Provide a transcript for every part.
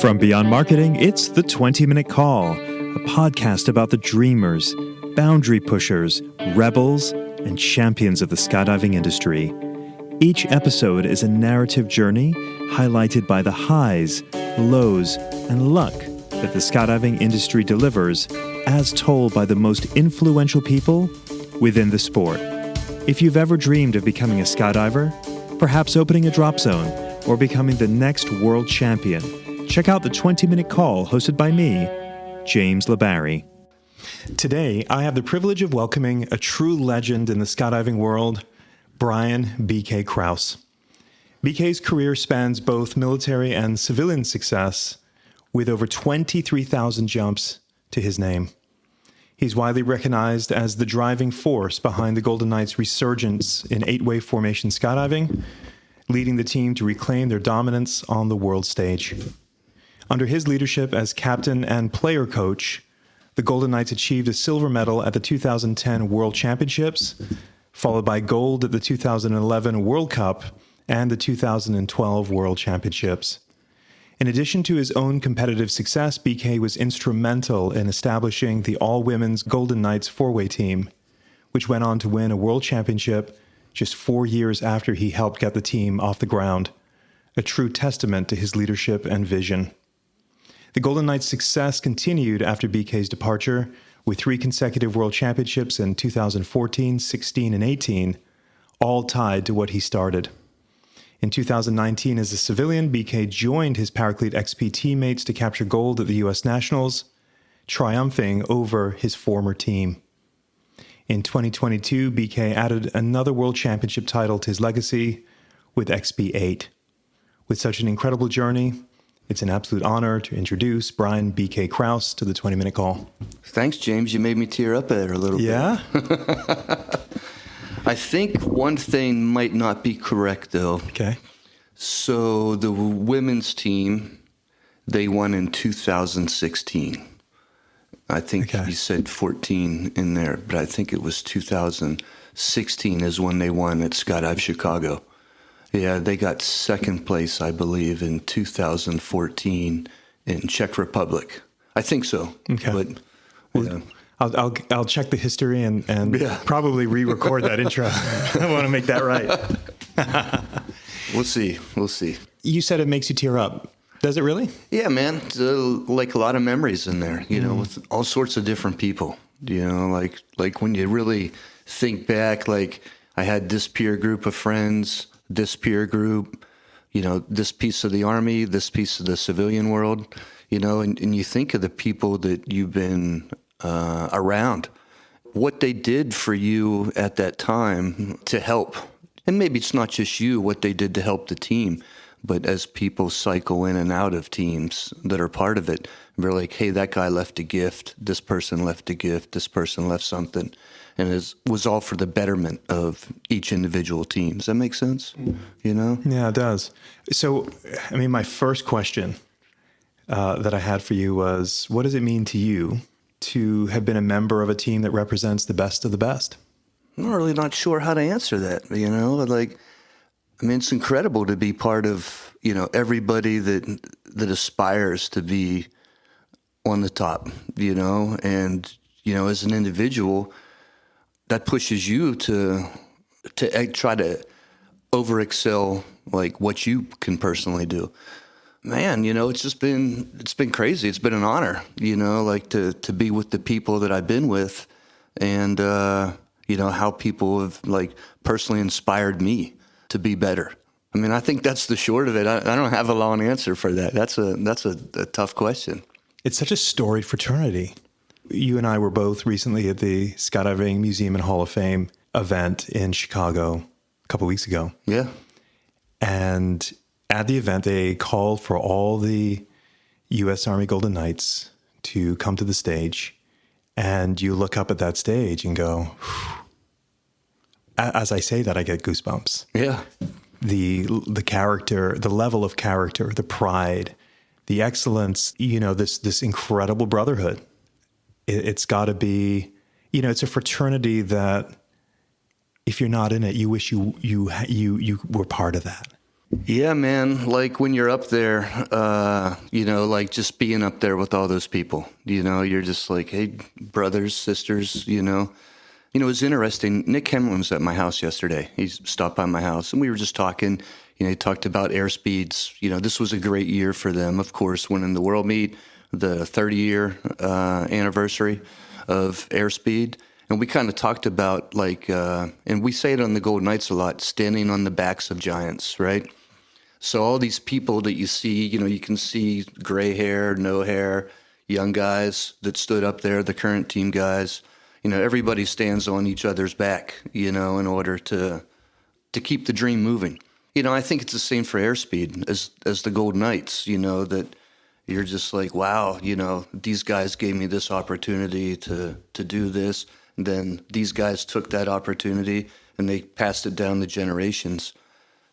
From Beyond Marketing, it's the 20-Minute Call, a podcast about the dreamers, boundary pushers, rebels, and champions of the skydiving industry. Each episode is a narrative journey highlighted by the highs, lows, and luck that the skydiving industry delivers, as told by the most influential people within the sport. If you've ever dreamed of becoming a skydiver, perhaps opening a drop zone, or becoming the next world champion, check out the 20-Minute Call hosted by me, James LeBarry. Today, I have the privilege of welcoming a true legend in the skydiving world, Brian BK Krause. BK's career spans both military and civilian success, with over 23,000 jumps to his name. He's widely recognized as the driving force behind the Golden Knights' resurgence in 8-wave formation skydiving, leading the team to reclaim their dominance on the world stage. Under his leadership as captain and player coach, the Golden Knights achieved a silver medal at the 2010 World Championships, followed by gold at the 2011 World Cup and the 2012 World Championships. In addition to his own competitive success, BK was instrumental in establishing the all-women's Golden Knights four-way team, which went on to win a World Championship just 4 years after he helped get the team off the ground, a true testament to his leadership and vision. The Golden Knights' success continued after BK's departure, with 3 consecutive World Championships in 2014, 16, and 18, all tied to what he started. In 2019, as a civilian, BK joined his Paraclete XP teammates to capture gold at the U.S. Nationals, triumphing over his former team. In 2022, BK added another World Championship title to his legacy with XP8. With such an incredible journey, it's an absolute honor to introduce Brian BK Krause to the 20-Minute Call. Thanks, James. You made me tear up there a little bit. Yeah? I think one thing might not be correct, though. Okay. So the women's team, they won in 2016. I think you said 14 in there, but I think it was 2016 is when they won at Skydive Chicago. Yeah, they got second place, I believe, in 2014 in Czech Republic. I think so. Okay. But, well, I'll check the history and probably re-record that intro. I want to make that right. We'll see. You said it makes you tear up. Does it really? Yeah, man. It's like a lot of memories in there, with all sorts of different people. Like when you really think back, like I had this peer group of friends, this peer group, this piece of the Army, this piece of the civilian world, and you think of the people that you've been around, what they did for you at that time to help. And maybe it's not just you, what they did to help the team. But as people cycle in and out of teams that are part of it, they're like, hey, that guy left a gift, this person left a gift, this person left something. And it was all for the betterment of each individual team. Does that make sense? Yeah, it does. So, my first question that I had for you was, what does it mean to you to have been a member of a team that represents the best of the best? I'm really not sure how to answer that, it's incredible to be part of, everybody that aspires to be on the top, and, as an individual, that pushes you to try to over-excel, like what you can personally do. Man, it's been crazy. It's been an honor, to be with the people that I've been with and, how people have personally inspired me to be better. I think that's the short of it. I don't have a long answer for that. That's a tough question. It's such a storied fraternity. You and I were both recently at the Skydiving Museum and Hall of Fame event in Chicago a couple weeks ago. Yeah. And at the event, they called for all the U.S. Army Golden Knights to come to the stage. And you look up at that stage and go, whew. As I say that, I get goosebumps. Yeah. The character, the level of character, the pride, the excellence, this incredible brotherhood. It's got to be, it's a fraternity that if you're not in it, you wish you were part of that. Yeah, man. Like when you're up there, like just being up there with all those people, you're just like, hey, brothers, sisters, it was interesting. Nick Hemlin was at my house yesterday. He stopped by my house and we were just talking. He talked about airspeeds. This was a great year for them, of course, winning the World Meet, the 30-year anniversary of airspeed. And we kind of talked about and we say it on the Golden Knights a lot, standing on the backs of giants, right? So all these people that you see, you can see gray hair, no hair, young guys that stood up there, the current team guys. Everybody stands on each other's back, in order to keep the dream moving. I think it's the same for airspeed as the Golden Knights, that you're just like, wow, these guys gave me this opportunity to do this. And then these guys took that opportunity and they passed it down the generations.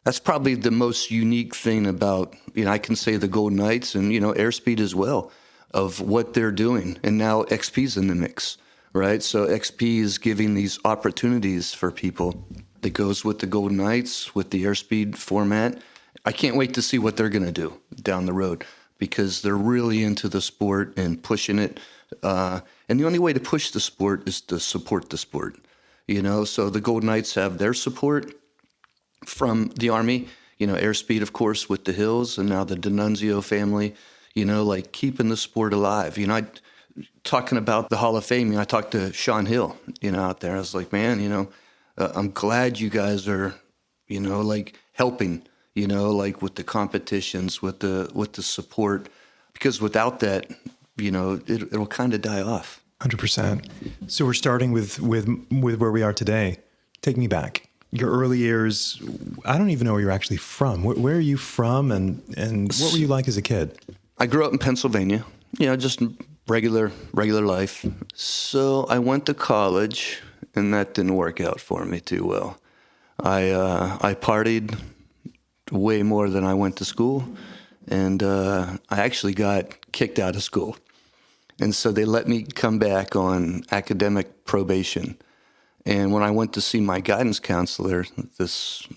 That's probably the most unique thing about, I can say the Golden Knights and, airspeed as well, of what they're doing. And now XP's in the mix. Right, so XP is giving these opportunities for people that goes with the Golden Knights, with the airspeed format. I can't wait to see what they're going to do down the road because they're really into the sport and pushing it. And the only way to push the sport is to support the sport. So the Golden Knights have their support from the Army. Airspeed, of course, with the Hills, and now the D'Annunzio family. Keeping the sport alive. Talking about the Hall of Fame, I talked to Sean Hill, out there. I was like, man, I'm glad you guys are, helping, with the competitions, with the support, because without that, it'll kind of die off. 100%. So we're starting with where we are today. Take me back. Your early years, I don't even know where you're actually from. Where are you from, and what were you like as a kid? I grew up in Pennsylvania, just regular life. So I went to college, and that didn't work out for me too well. I partied way more than I went to school, and I actually got kicked out of school. And so they let me come back on academic probation. And when I went to see my guidance counselor, this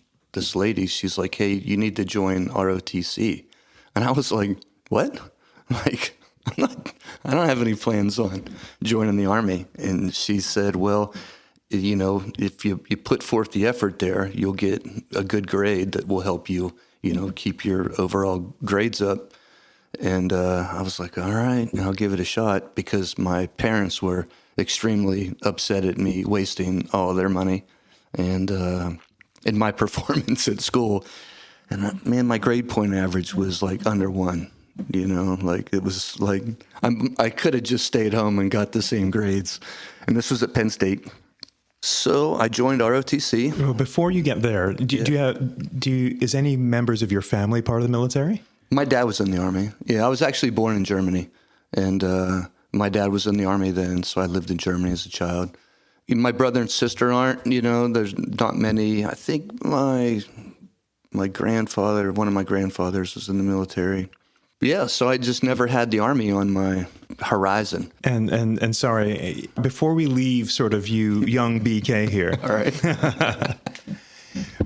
lady, she's like, hey, you need to join ROTC. And I was like, what? I don't have any plans on joining the Army. And she said, well, if you put forth the effort there, you'll get a good grade that will help you, keep your overall grades up. And I was like, all right, I'll give it a shot, because my parents were extremely upset at me wasting all their money and in my performance at school. And man, my grade point average was under 1. It was like I could have just stayed home and got the same grades. And this was at Penn State. So I joined ROTC. Well, before you get there, is any members of your family part of the military? My dad was in the Army. Yeah, I was actually born in Germany. And my dad was in the Army then, so I lived in Germany as a child. My brother and sister aren't, there's not many. I think my grandfather, one of my grandfathers was in the military. Yeah, so I just never had the Army on my horizon. And sorry, before we leave sort of you, young BK here. All right.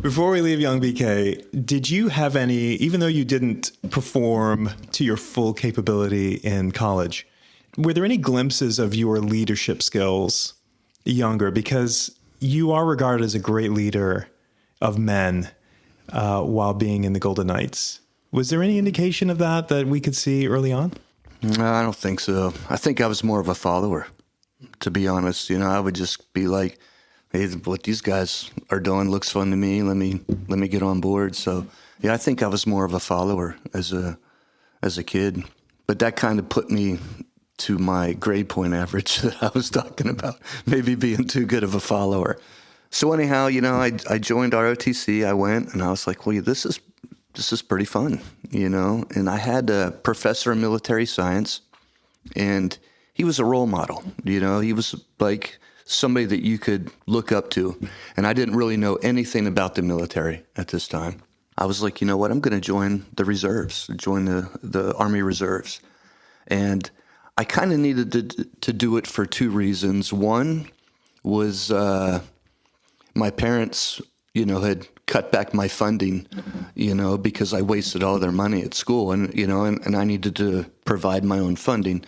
Before we leave young BK, did you have any, even though you didn't perform to your full capability in college, were there any glimpses of your leadership skills younger? Because you are regarded as a great leader of men while being in the Golden Knights. Was there any indication of that we could see early on? No, I don't think so. I think I was more of a follower, to be honest. I would just be like, hey, what these guys are doing looks fun to me. Let me get on board. So, yeah, I think I was more of a follower as a kid. But that kind of put me to my grade point average that I was talking about, maybe being too good of a follower. So anyhow, I joined ROTC. I went, and I was like, well, this is pretty fun, And I had a professor of military science, and he was a role model. He was like somebody that you could look up to. And I didn't really know anything about the military at this time. I was like, you know what? I'm going to join the reserves, join the Army Reserves. And I kind of needed to do it for two reasons. One was my parents, had cut back my funding, because I wasted all their money at school, and I needed to provide my own funding,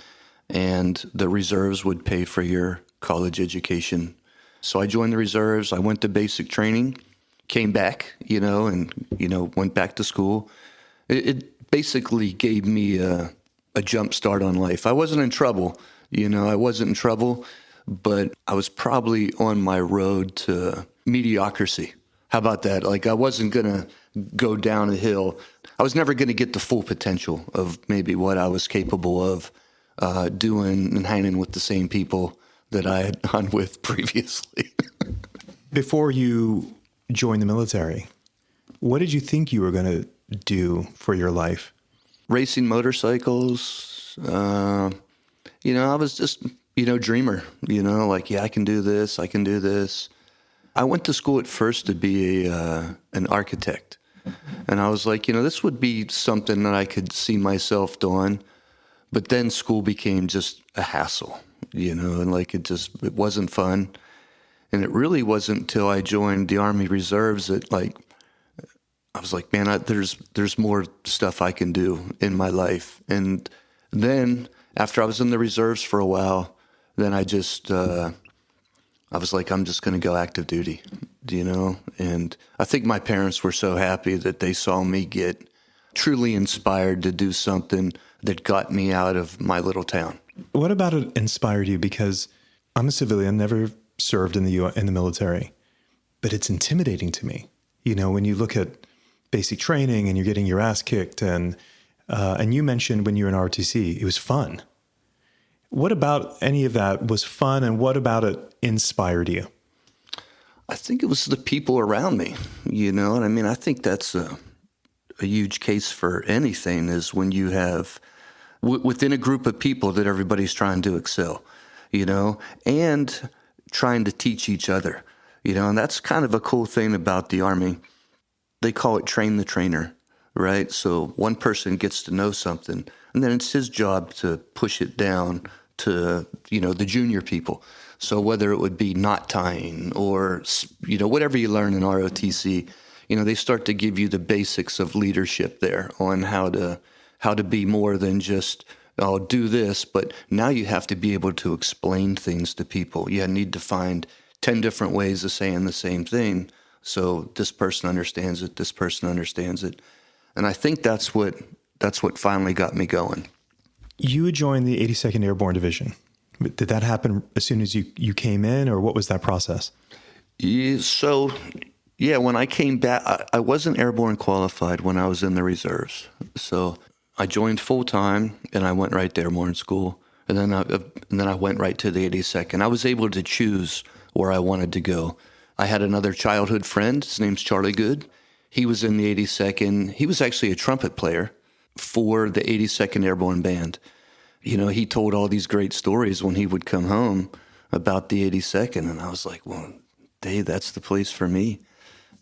and the reserves would pay for your college education. So I joined the reserves. I went to basic training, came back, and went back to school. It basically gave me a jump start on life. I wasn't in trouble, but I was probably on my road to mediocrity. How about that? Like, I wasn't going to go down a hill. I was never going to get the full potential of maybe what I was capable of doing and hanging with the same people that I had hung with previously. Before you joined the military, what did you think you were going to do for your life? Racing motorcycles. I was just, dreamer, I can do this, I can do this. I went to school at first to be an architect. And I was like, this would be something that I could see myself doing. But then school became just a hassle, and it wasn't fun. And it really wasn't until I joined the Army Reserves that I was like, man, there's more stuff I can do in my life. And then after I was in the reserves for a while, then I was like, I'm just going to go active duty, And I think my parents were so happy that they saw me get truly inspired to do something that got me out of my little town. What about it inspired you? Because I'm a civilian, never served in the military, but it's intimidating to me. When you look at basic training and you're getting your ass kicked, and you mentioned when you were in ROTC, it was fun. What about any of that was fun, and what about it inspired you? I think it was the people around me, and I mean, I think that's a huge case for anything, is when you have within a group of people that everybody's trying to excel, and trying to teach each other, and that's kind of a cool thing about the Army. They call it train the trainer, right? So one person gets to know something, and then it's his job to push it down to, the junior people. So whether it would be knot tying or, whatever you learn in ROTC, they start to give you the basics of leadership there on how to be more than just, oh, do this, but now you have to be able to explain things to people. You need to find 10 different ways of saying the same thing. So this person understands it, this person understands it. And I think that's what finally got me going. You had joined the 82nd Airborne Division. Did that happen as soon as you came in, or what was that process? When I came back, I wasn't airborne qualified when I was in the reserves. So I joined full-time, and I went right to airborne school. And then I went right to the 82nd. I was able to choose where I wanted to go. I had another childhood friend. His name's Charlie Good. He was in the 82nd. He was actually a trumpet player for the 82nd Airborne Band. He told all these great stories when he would come home about the 82nd. And I was like, well, Dave, that's the place for me.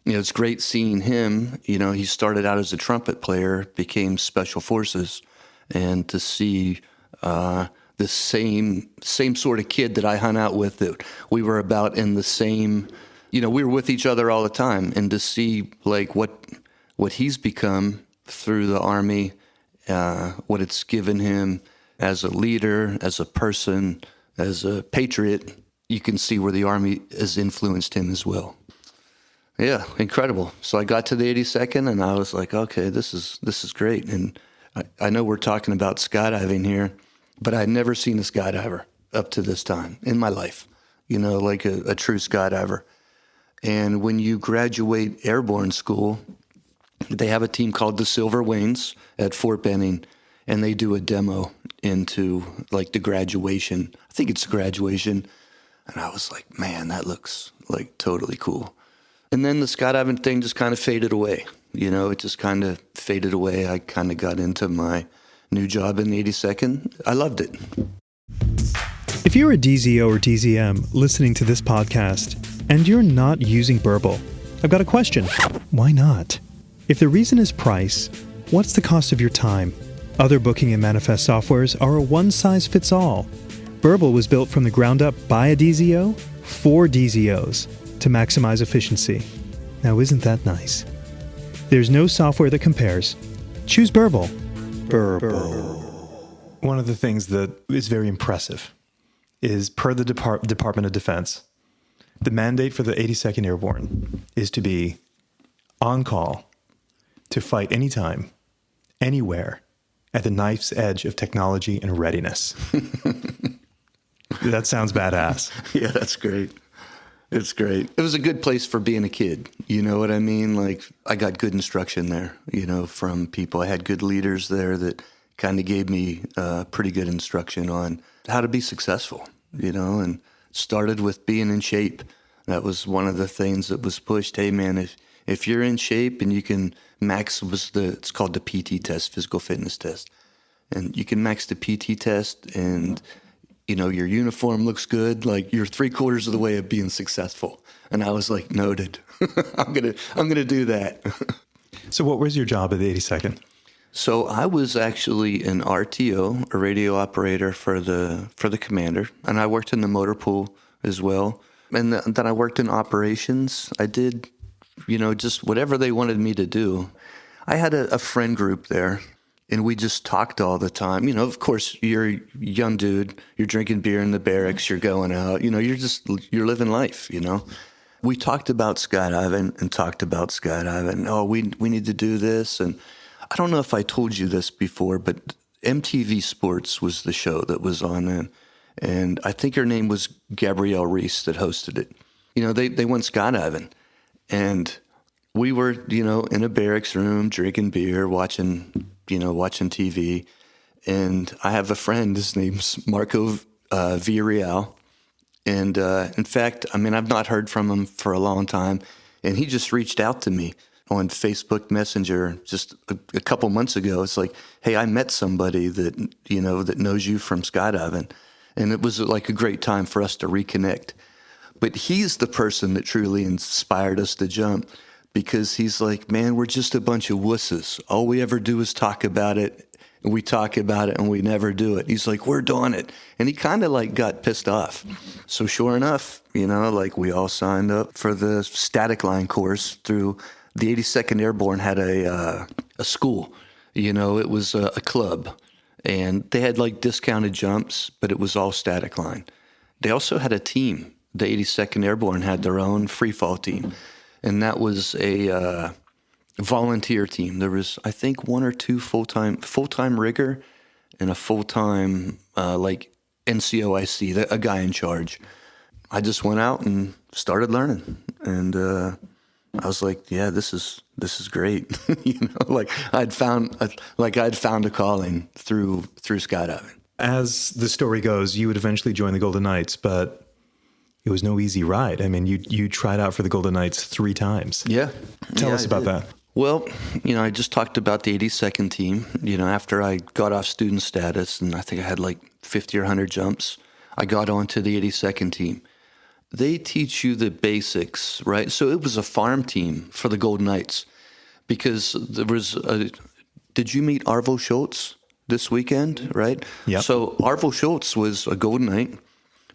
It's great seeing him. He started out as a trumpet player, became Special Forces, and to see the same sort of kid that I hung out with, that we were about in the same, we were with each other all the time, and to see what he's become through the Army, what it's given him as a leader, as a person, as a patriot, you can see where the Army has influenced him as well. Yeah, incredible. So I got to the 82nd, and I was like, okay, this is great. And I know we're talking about skydiving here, but I had never seen a skydiver up to this time in my life, like a true skydiver. And when you graduate airborne school, they have a team called the Silver Wings at Fort Benning, and they do a demo into the graduation. I think it's graduation. And I was like, man, that looks totally cool. And then the skydiving thing just kind of faded away. It just kind of faded away. I kind of got into my new job in the 82nd. I loved it. If you're a DZO or DZM listening to this podcast and you're not using Burble, I've got a question. Why not? If the reason is price, what's the cost of your time? Other booking and manifest softwares are a one-size-fits-all. Burble was built from the ground up by a DZO for DZOs to maximize efficiency. Now isn't that nice? There's no software that compares. Choose Burble. Burble. One of the things that is very impressive is, per the Department of Defense, the mandate for the 82nd Airborne is to be on call to fight anytime, anywhere, at the knife's edge of technology and readiness. That sounds badass. Yeah, that's great. It's great. It was a good place for being a kid. You know what I mean? Like, I got good instruction there, from people. I had good leaders there that kind of gave me pretty good instruction on how to be successful, and started with being in shape. That was one of the things that was pushed. Hey, man, if you're in shape and you can max, it's called the PT test, physical fitness test. And you can max the PT test and your uniform looks good, like you're 3/4 of the way of being successful. And I was like, noted. I'm gonna do that. So what was your job at the 82nd? So I was actually an RTO, a radio operator for the commander, and I worked in the motor pool as well. And then I worked in operations. I did, just whatever they wanted me to do. I had a friend group there. And we just talked all the time. Of course, you're a young dude. You're drinking beer in the barracks. You're going out. You're living life, We talked about skydiving. Oh, we need to do this. And I don't know if I told you this before, but MTV Sports was the show that was on then. And I think her name was Gabrielle Reese that hosted it. They went skydiving. And we were, in a barracks room, drinking beer, watching TV. And I have a friend, his name's Marco Villarreal. And in fact, I've not heard from him for a long time. And he just reached out to me on Facebook Messenger just a couple months ago. It's like, hey, I met somebody that, that knows you from skydiving. And it was like a great time for us to reconnect. But he's the person that truly inspired us to jump. Because he's like, man, we're just a bunch of wusses. All we ever do is talk about it, and we talk about it, and we never do it. He's like, we're doing it. And he kind of got pissed off. So sure enough, we all signed up for the static line course through the 82nd Airborne had a school. It was a club. And they had discounted jumps, but it was all static line. They also had a team. The 82nd Airborne had their own free fall team. And that was a volunteer team. There was, I think, one or two full-time rigger and a full-time, NCOIC, a guy in charge. I just went out and started learning. And I was like, yeah, this is great. I'd found a calling through skydiving. As the story goes, you would eventually join the Golden Knights, but it was no easy ride. You tried out for the Golden Knights 3 times. Yeah. Tell us about that. Well, I just talked about the 82nd team. After I got off student status, and I think I had 50 or 100 jumps, I got onto the 82nd team. They teach you the basics, right? So it was a farm team for the Golden Knights because there was did you meet Arvo Schultz this weekend, right? Yeah. So Arvo Schultz was a Golden Knight,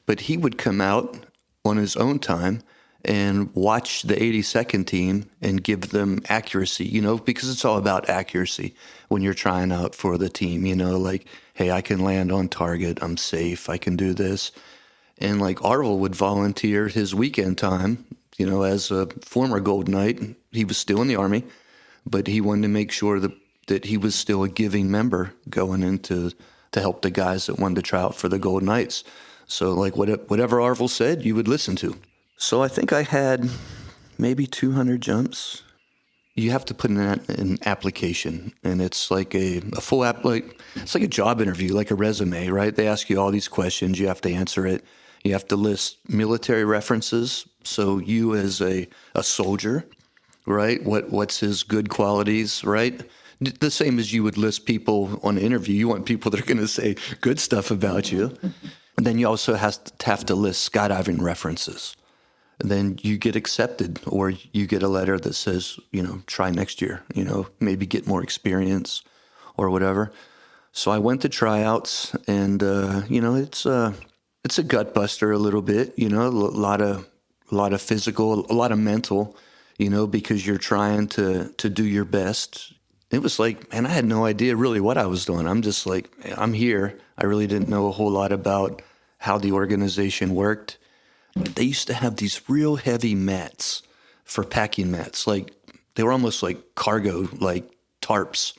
but he would come out on his own time and watch the 82nd team and give them accuracy, because it's all about accuracy when you're trying out for the team, hey, I can land on target, I'm safe, I can do this. And Arvel would volunteer his weekend time, as a former Golden Knight. He was still in the Army, but he wanted to make sure that he was still a giving member going into to help the guys that wanted to try out for the Golden Knights. So whatever Arvel said, you would listen to. So I think I had maybe 200 jumps. You have to put in an application, and it's like a full app, it's like a job interview, like a resume, right? They ask you all these questions. You have to answer it. You have to list military references. So you as a soldier, right? What's his good qualities, right? The same as you would list people on an interview. You want people that are going to say good stuff about you. And then you also have to list skydiving references. And then you get accepted, or you get a letter that says, try next year, maybe get more experience or whatever. So I went to tryouts, and, it's a gut buster a little bit, a lot of physical, a lot of mental, because you're trying to do your best. It was like, man, I had no idea really what I was doing. I'm just like, I'm here. I really didn't know a whole lot about how the organization worked. They used to have these real heavy mats for packing mats. Like, they were almost like cargo, like tarps,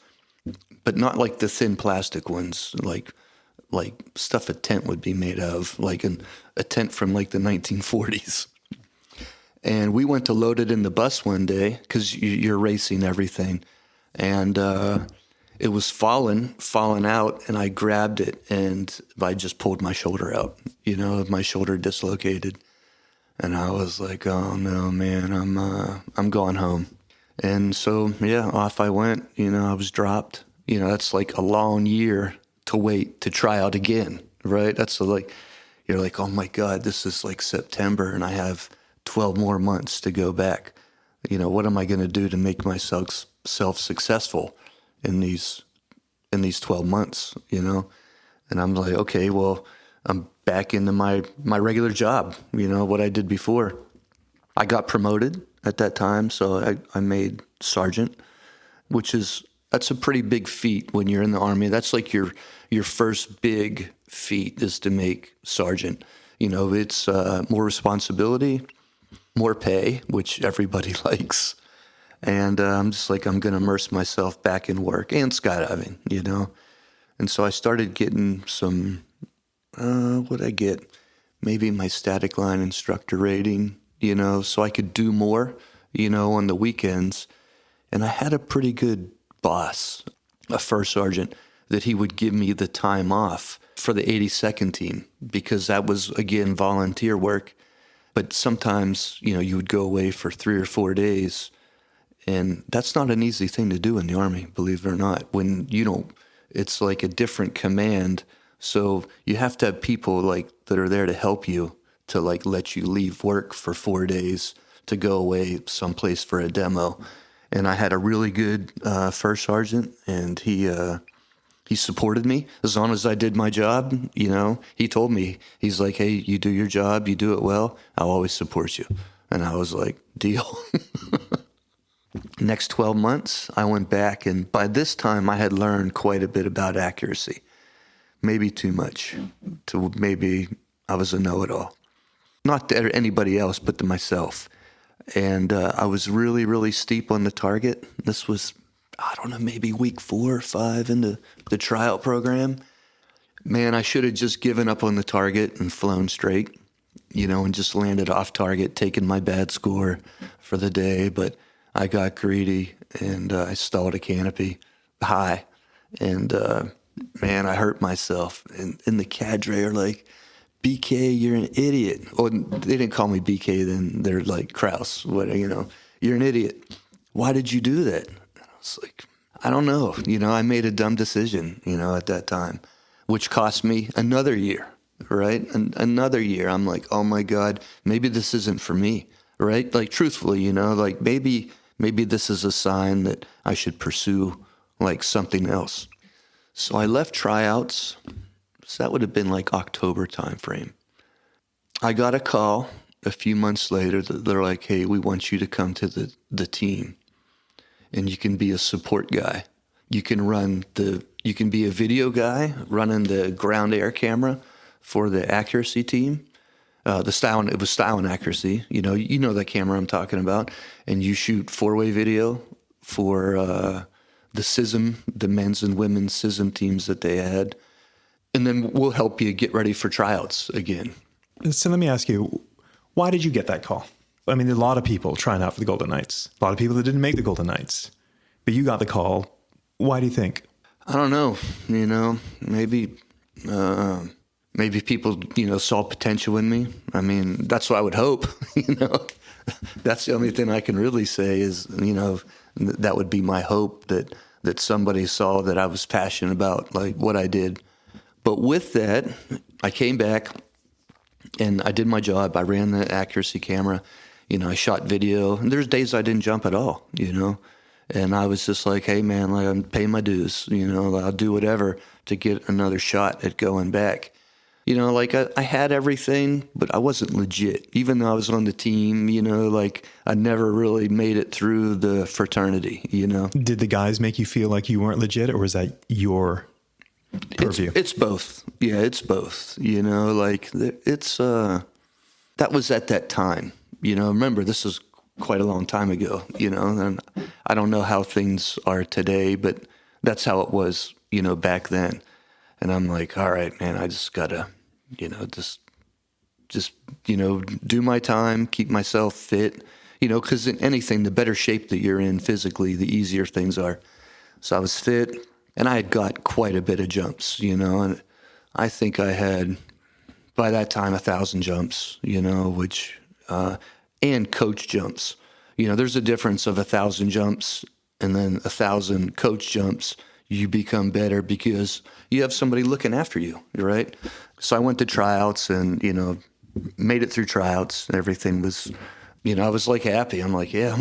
but not like the thin plastic ones, like stuff a tent would be made of, like a tent from like the 1940s. And we went to load it in the bus one day because you're racing everything. And it was falling out, and I grabbed it, and I just pulled my shoulder out, my shoulder dislocated. And I was like, oh no, man, I'm going home. And so, yeah, off I went. I was dropped. That's like a long year to wait to try out again, right? That's like, you're like, oh my God, this is like September, and I have 12 more months to go back. What am I going to do to make myself successful in these 12 months, And I'm like, okay, well, I'm back into my regular job, what I did before. I got promoted at that time, so I made sergeant, that's a pretty big feat when you're in the Army. That's like your first big feat is to make sergeant. It's more responsibility, more pay, which everybody likes. And I'm just like, I'm going to immerse myself back in work and skydiving, And so I started getting some, what'd I get? Maybe my static line instructor rating, so I could do more, on the weekends. And I had a pretty good boss, a first sergeant, that he would give me the time off for the 82nd team because that was, again, volunteer work. But sometimes, you would go away for 3 or 4 days, and that's not an easy thing to do in the Army, believe it or not. When it's like a different command, so you have to have people like that are there to help you to like let you leave work for 4 days to go away someplace for a demo. And I had a really good first sergeant, and he supported me as long as I did my job. He told me, he's like, hey, you do your job, you do it well, I'll always support you. And I was like, deal. Next 12 months, I went back, and by this time I had learned quite a bit about accuracy. Maybe too much. Maybe I was a know-it-all. Not to anybody else, but to myself. And I was really, really steep on the target. This was, I don't know, maybe week 4 or 5 into the tryout program. Man, I should have just given up on the target and flown straight, and just landed off target, taken my bad score for the day. But I got greedy, and I stalled a canopy high. And, man, I hurt myself. And the cadre are like, BK, you're an idiot. Oh, they didn't call me BK then. They're like, Krause, you're an idiot. Why did you do that? And I was like, I don't know. I made a dumb decision, at that time, which cost me another year, right? Another year. I'm like, oh my God, maybe this isn't for me, right? Like, truthfully, like maybe this is a sign that I should pursue like something else. So I left tryouts. So that would have been like October timeframe. I got a call a few months later that they're like, hey, we want you to come to the team, and you can be a support guy. You can be a video guy running the ground air camera for the accuracy team. It was style and accuracy. You know the camera I'm talking about. And you shoot 4-way video for the CISM, the men's and women's CISM teams that they had. And then we'll help you get ready for tryouts again. So let me ask you, why did you get that call? I mean, there are a lot of people trying out for the Golden Knights. A lot of people that didn't make the Golden Knights. But you got the call. Why do you think? I don't know. Maybe people, saw potential in me. I mean, that's what I would hope, That's the only thing I can really say is, that would be my hope that somebody saw that I was passionate about, like, what I did. But with that, I came back and I did my job. I ran the accuracy camera. I shot video. And there's days I didn't jump at all, And I was just like, hey, man, like, I'm paying my dues. I'll do whatever to get another shot at going back. You know, like I had everything, but I wasn't legit. Even though I was on the team, you know, like I never really made it through the fraternity, you know. Did the guys make you feel like you weren't legit, or was that your purview? It's both. Yeah, it's both. You know, like it's that was at that time. You know, remember this is quite a long time ago. You know, and I don't know how things are today, but that's how it was. You know, back then. And I'm like, all right, man, I just gotta, you know, just you know, do my time, keep myself fit. You know, because in anything, the better shape that you're in physically, the easier things are. So I was fit. And I had got quite a bit of jumps, you know, and I think I had, by that time, 1,000 jumps, you know, which, and coach jumps. You know, there's a difference of 1,000 jumps and then 1,000 coach jumps. You become better because you have somebody looking after you, right? So I went to tryouts and, you know, made it through tryouts. Everything was, you know, I was like happy. I'm like, yeah,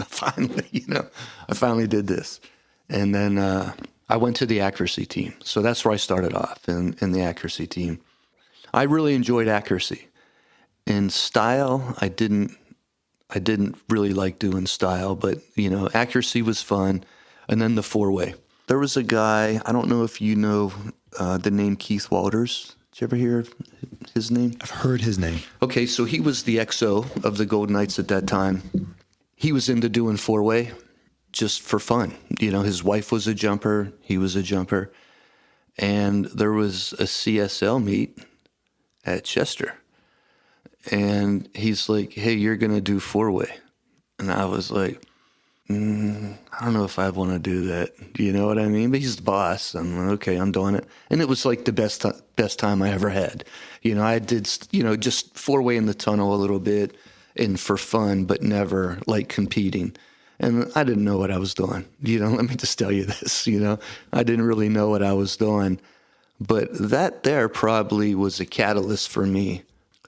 finally, you know, I finally did this. And then, I went to the accuracy team. So that's where I started off in the accuracy team. I really enjoyed accuracy. In style, I didn't really like doing style, but you know, accuracy was fun. And then the 4-way. There was a guy, I don't know if you know the name Keith Walters. Did you ever hear his name? I've heard his name. Okay, so he was the XO of the Golden Knights at that time. He was into doing 4-way. Just for fun. You know, his wife was a jumper, he was a jumper, and there was a CSL meet at Chester. And he's like, hey, you're going to do 4-way. And I was like, I don't know if I want to do that. You know what I mean? But he's the boss. I'm like, okay, I'm doing it. And it was like the best time I ever had. You know, I did, you know, just 4-way in the tunnel a little bit and for fun, but never like competing. And I didn't know what I was doing. You know, let me just tell you this, you know. I didn't really know what I was doing. But that there probably was a catalyst for me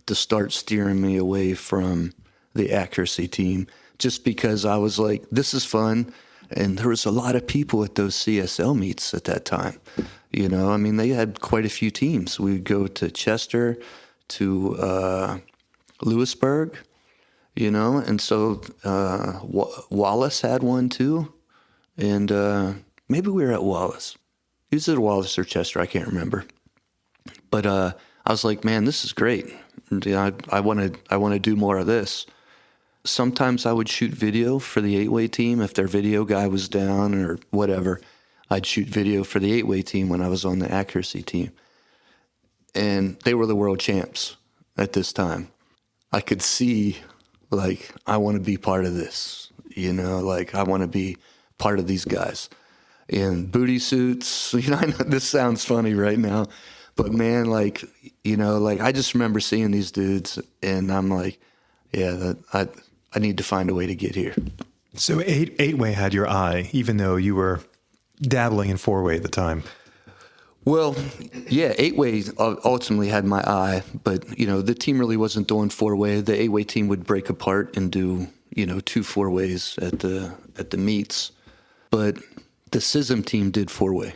to start steering me away from the accuracy team, just because I was like, this is fun. And there was a lot of people at those CSL meets at that time. You know, I mean, they had quite a few teams. We'd go to Chester, to Lewisburg, you know, and so Wallace had one too. And maybe we were at Wallace. He was at Wallace or Chester, I can't remember. But I was like, man, this is great. And, you know, I want to do more of this. Sometimes I would shoot video for the 8-way team. If their video guy was down or whatever, I'd shoot video for the 8-way team when I was on the accuracy team. And they were the world champs at this time. I could see, like, I want to be part of this. You know, like, I want to be part of these guys. In booty suits, you know, I know this sounds funny right now, but man, like, you know, like, I just remember seeing these dudes, and I'm like, yeah, I need to find a way to get here. So 8-way had your eye, even though you were dabbling in 4-way at the time. Well, yeah, 8-way ultimately had my eye, but, you know, the team really wasn't doing 4-way. The 8-way team would break apart and do, you know, 2 4-ways at the meets. But the SISM team did 4-way.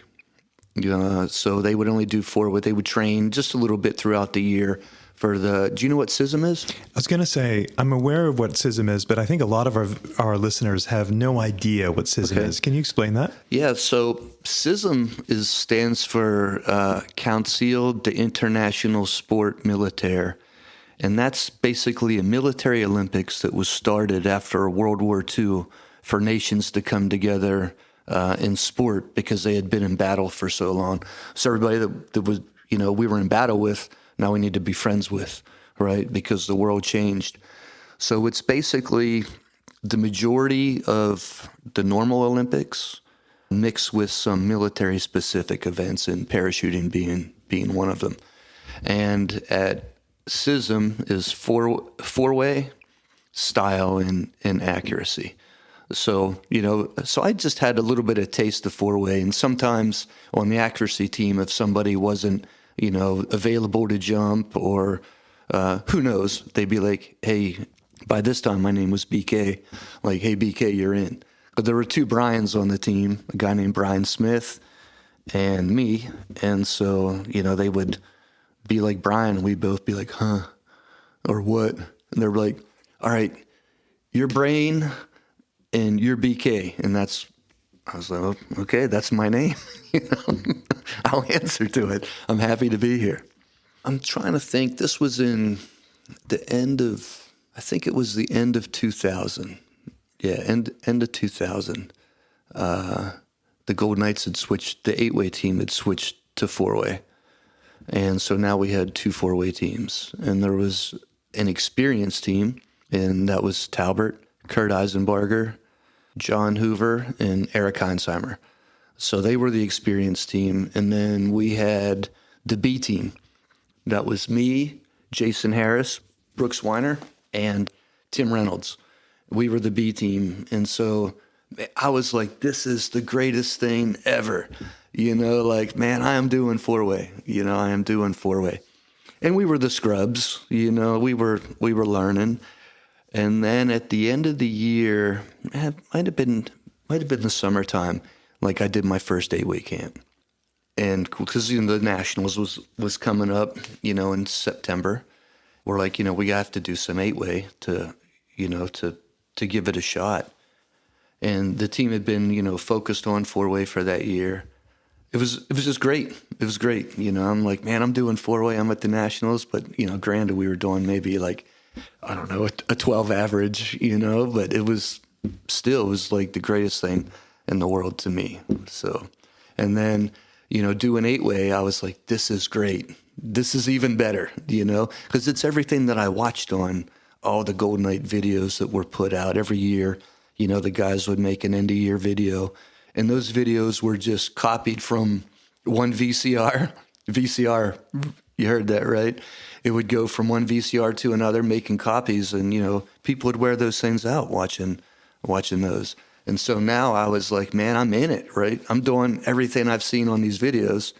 So they would only do 4-way. They would train just a little bit throughout the year for the... Do you know what SISM is? I was going to say, I'm aware of what SISM is, but I think a lot of our listeners have no idea what SISM is. Can you explain that? Yeah, so SISM stands for Council d'International Sport Militaire, and that's basically a military Olympics that was started after World War II for nations to come together in sport because they had been in battle for so long. So everybody that was, you know, we were in battle with, now we need to be friends with, right? Because the world changed. So it's basically the majority of the normal Olympics mixed with some military-specific events, and parachuting being one of them. And at SISM is 4-way, style, and accuracy. So, you know, so I just had a little bit of taste of 4-way, and sometimes on the accuracy team, if somebody wasn't, you know, available to jump, or who knows, they'd be like, hey, by this time my name was BK, like, hey, BK, you're in. But there were 2 Brians on the team, a guy named Brian Smith and me, and so, you know, they would be like Brian, and we'd both be like, huh, or what? And they're like, all right, your brain and your BK. And I was like, oh, okay, that's my name. I'll answer to it. I'm happy to be here. I'm trying to think. This was in I think it was the end of 2000. Yeah, end of 2000. The Golden Knights had switched, the 8-way team had switched to 4-way. And so now we had 2 4-way teams. And there was an experienced team, and that was Talbert, Kurt Eisenbarger, John Hoover, and Eric Heinsheimer. So they were the experienced team. And then we had the B team. That was me, Jason Harris, Brooks Weiner, and Tim Reynolds. We were the B team. And so I was like, this is the greatest thing ever. Like, man, I am doing 4-way. I am doing 4-way. And we were the scrubs, we were learning. And then at the end of the year, it might have been the summertime, like I did my first 8-way camp. And because, the Nationals was coming up, in September. We're like, we have to do some 8-way to give it a shot. And the team had been, focused on 4-way for that year. It was just great. It was great. I'm like, man, I'm doing 4-way. I'm at the Nationals, but granted, we were doing maybe like, I don't know, a 12 average, but it was like the greatest thing in the world to me. So, and then, doing 8-way, I was like, this is great. This is even better, because it's everything that I watched on all the Golden Knight videos that were put out every year. The guys would make an end of year video, and those videos were just copied from one VCR. You heard that, right? It would go from one VCR to another, making copies, and people would wear those things out watching those. And so now I was like, man, I'm in it, right? I'm doing everything I've seen on these videos,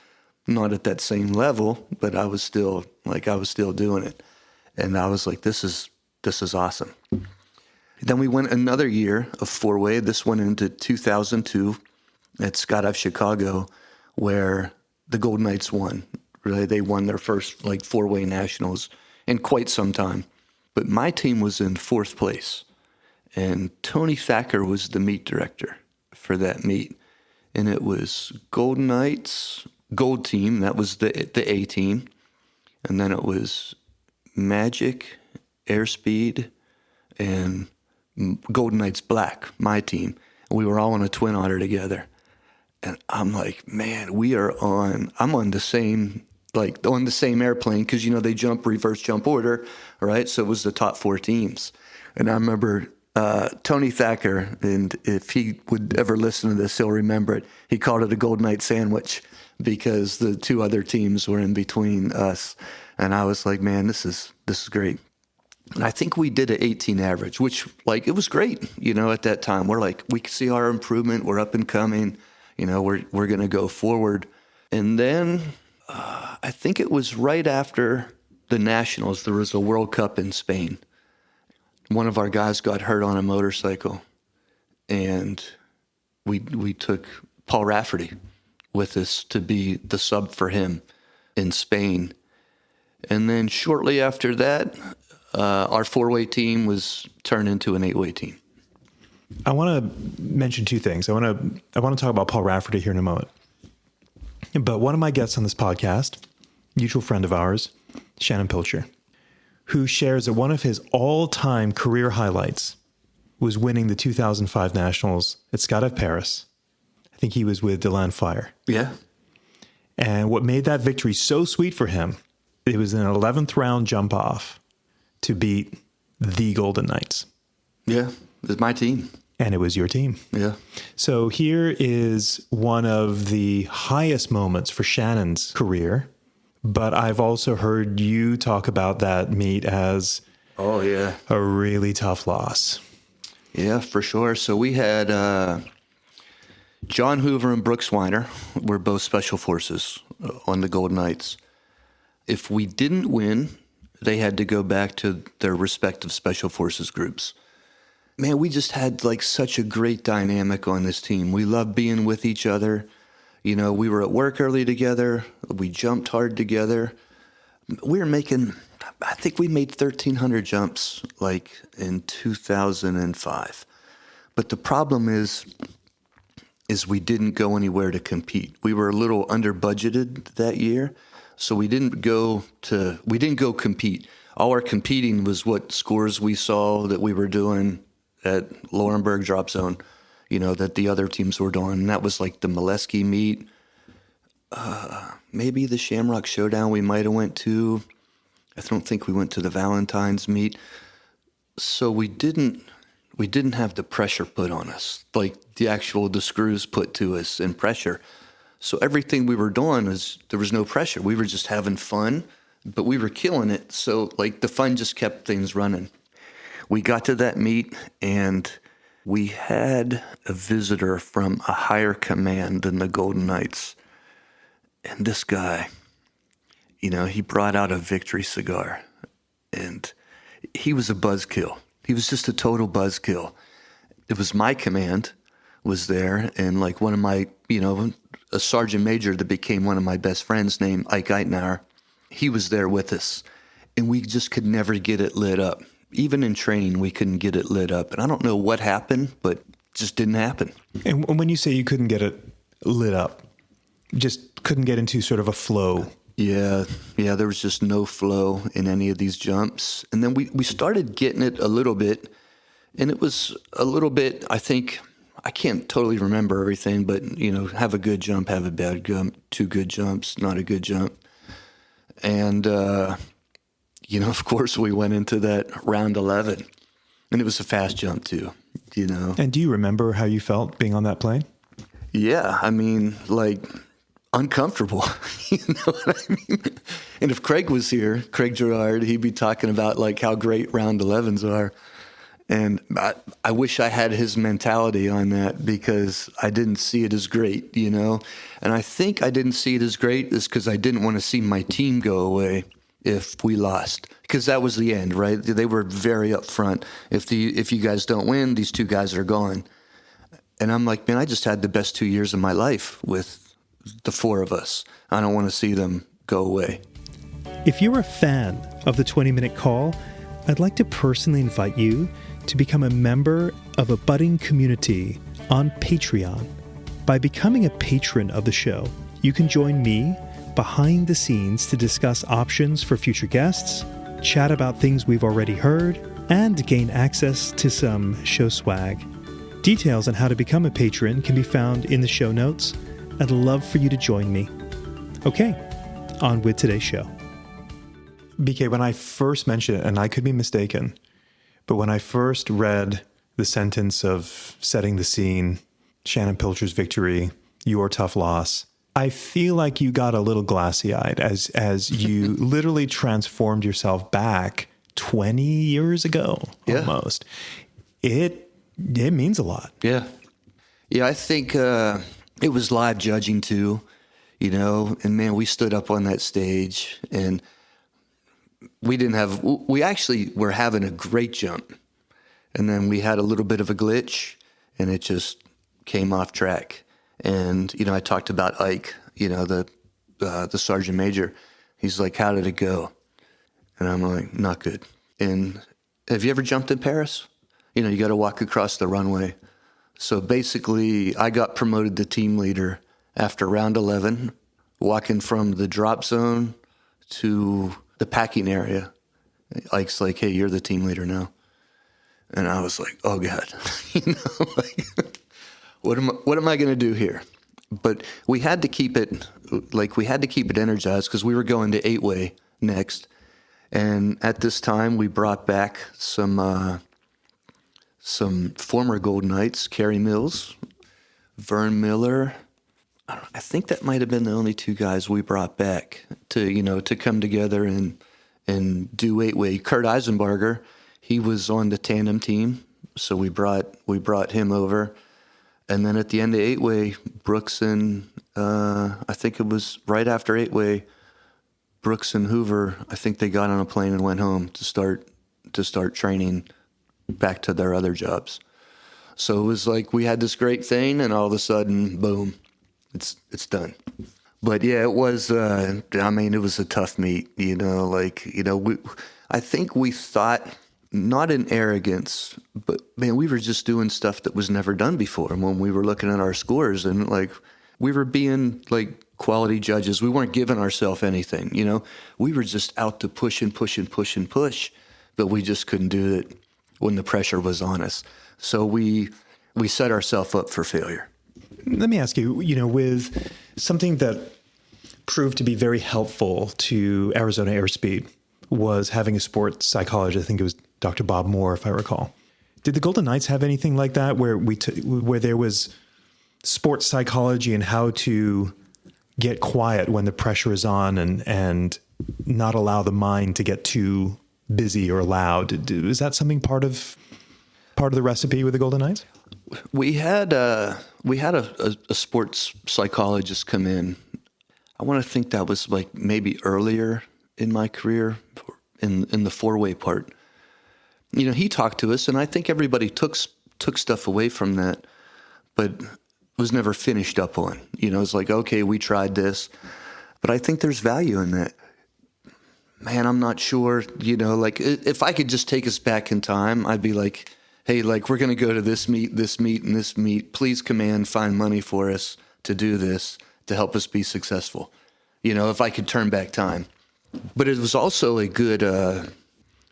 not at that same level, but I was still doing it. And I was like, this is awesome. Then we went another year of 4-way. This went into 2002 at Skydive Chicago, where the Golden Knights won. Really, they won their first 4-way nationals in quite some time. But my team was in 4th place, and Tony Thacker was the meet director for that meet. And it was Golden Knights, Gold Team, that was the A team. And then it was Magic, Airspeed, and Golden Knights Black, my team. And we were all on a Twin Otter together. And I'm like, man, I'm on the same, on the same airplane, because, they reverse jump order, right? So it was the top 4 teams. And I remember Tony Thacker, and if he would ever listen to this, he'll remember it. He called it a Golden Knight sandwich because the 2 other teams were in between us. And I was like, man, this is great. And I think we did an 18 average, which, it was great, at that time. We're like, we can see our improvement. We're up and coming. We're going to go forward. And then I think it was right after the Nationals, there was a World Cup in Spain. One of our guys got hurt on a motorcycle, and we took Paul Rafferty with us to be the sub for him in Spain. And then shortly after that, our 4-way team was turned into an 8-way team. I want to mention 2 things. I want to talk about Paul Rafferty here in a moment. But one of my guests on this podcast, mutual friend of ours, Shannon Pilcher, who shares that one of his all-time career highlights was winning the 2005 Nationals at Skydive Paris. I think he was with Deland Fire. Yeah. And what made that victory so sweet for him, it was an 11th round jump off to beat the Golden Knights. Yeah, it was my team. And it was your team. Yeah. So here is one of the highest moments for Shannon's career, but I've also heard you talk about that meet as a really tough loss. Yeah, for sure. So we had John Hoover and Brooks Weiner were both special forces on the Golden Knights. If we didn't win, they had to go back to their respective special forces groups. Man, we just had such a great dynamic on this team. We loved being with each other. We were at work early together. We jumped hard together. we were making, I think we made 1,300 jumps like in 2005. But the problem is we didn't go anywhere to compete. We were a little under budgeted that year, so we didn't go compete. All our competing was what scores we saw that we were doing at Laurenburg Drop Zone, that the other teams were doing. And that was like the Molesky meet, maybe the Shamrock Showdown we might have went to. I don't think we went to the Valentine's meet. So we didn't have the pressure put on us, like the screws put to us and pressure. So everything we were doing there was no pressure. We were just having fun, but we were killing it. So like the fun just kept things running. We got to that meet and we had a visitor from a higher command than the Golden Knights. And this guy, he brought out a victory cigar and he was a buzzkill. He was just a total buzzkill. It was my command was there, and like one of my, a sergeant major that became one of my best friends named Ike Eitenauer, he was there with us, and we just could never get it lit up. Even in training, we couldn't get it lit up. And I don't know what happened, but it just didn't happen. And when you say you couldn't get it lit up, just couldn't get into sort of a flow. Yeah, there was just no flow in any of these jumps. And then we started getting it a little bit, and it was a little bit, I think, I can't totally remember everything, but, have a good jump, have a bad jump, 2 good jumps, not a good jump. And, of course, we went into that round 11, and it was a fast jump too, And do you remember how you felt being on that plane? Yeah, I mean, like, uncomfortable, you know what I mean? And if Craig was here, Craig Gerard, he'd be talking about like how great round 11s are. And I wish I had his mentality on that because I didn't see it as great, And I think I didn't see it as great is because I didn't want to see my team go away if we lost, because that was the end, right? They were very upfront. If you guys don't win, these 2 guys are gone. And I'm like, man, I just had the best 2 years of my life with the 4 of us. I don't want to see them go away. If you're a fan of the 20-Minute Call, I'd like to personally invite you to become a member of a budding community on Patreon. By becoming a patron of the show, you can join me behind the scenes to discuss options for future guests, chat about things we've already heard, and gain access to some show swag. Details on how to become a patron can be found in the show notes. I'd love for you to join me. Okay, on with today's show. BK, when I first mentioned it, and I could be mistaken, but when I first read the sentence of setting the scene, Shannon Pilcher's victory, your tough loss, I feel like you got a little glassy-eyed as you literally transformed yourself back 20 years ago, almost. It means a lot. Yeah. Yeah, I think it was live judging too, and man, we stood up on that stage and we actually were having a great jump. And then we had a little bit of a glitch and it just came off track. And, I talked about Ike, the sergeant major. He's like, how did it go? And I'm like, not good. And have you ever jumped in Paris? You got to walk across the runway. So basically, I got promoted to team leader after round 11, walking from the drop zone to the packing area. Ike's like, hey, you're the team leader now. And I was like, oh, God, what am I going to do here? But we had to keep it energized because we were going to 8-way next. And at this time, we brought back some former Golden Knights, Kerry Mills, Vern Miller. I think that might have been the only 2 guys we brought back to come together and do 8-way. Kurt Eisenbarger, he was on the tandem team, so we brought him over. And then at the end of 8-way, Brooks and I think it was right after 8-way, Brooks and Hoover, I think they got on a plane and went home to start training back to their other jobs. So it was like we had this great thing, and all of a sudden, boom, it's done. But yeah, it was, I mean, it was a tough meet, I think we thought, not in arrogance, but man, we were just doing stuff that was never done before. And when we were looking at our scores and like, we were being like quality judges, we weren't giving ourselves anything, we were just out to push and push and push and push, but we just couldn't do it when the pressure was on us. So we set ourselves up for failure. Let me ask you, with something that proved to be very helpful to Arizona Airspeed was having a sports psychologist. I think it was Dr. Bob Moore, if I recall. Did the Golden Knights have anything like that where where there was sports psychology and how to get quiet when the pressure is on and not allow the mind to get too busy or loud? Is that something part of the recipe with the Golden Knights? We had a sports psychologist come in. I want to think that was like maybe earlier in my career, in the four-way part. He talked to us, and I think everybody took stuff away from that, but was never finished up on. It's like, okay, we tried this, but I think there's value in that. Man, I'm not sure, like if I could just take us back in time, I'd be like, hey, like we're going to go to this meet, and this meet. Please command, find money for us to do this, to help us be successful. If I could turn back time. But it was also a good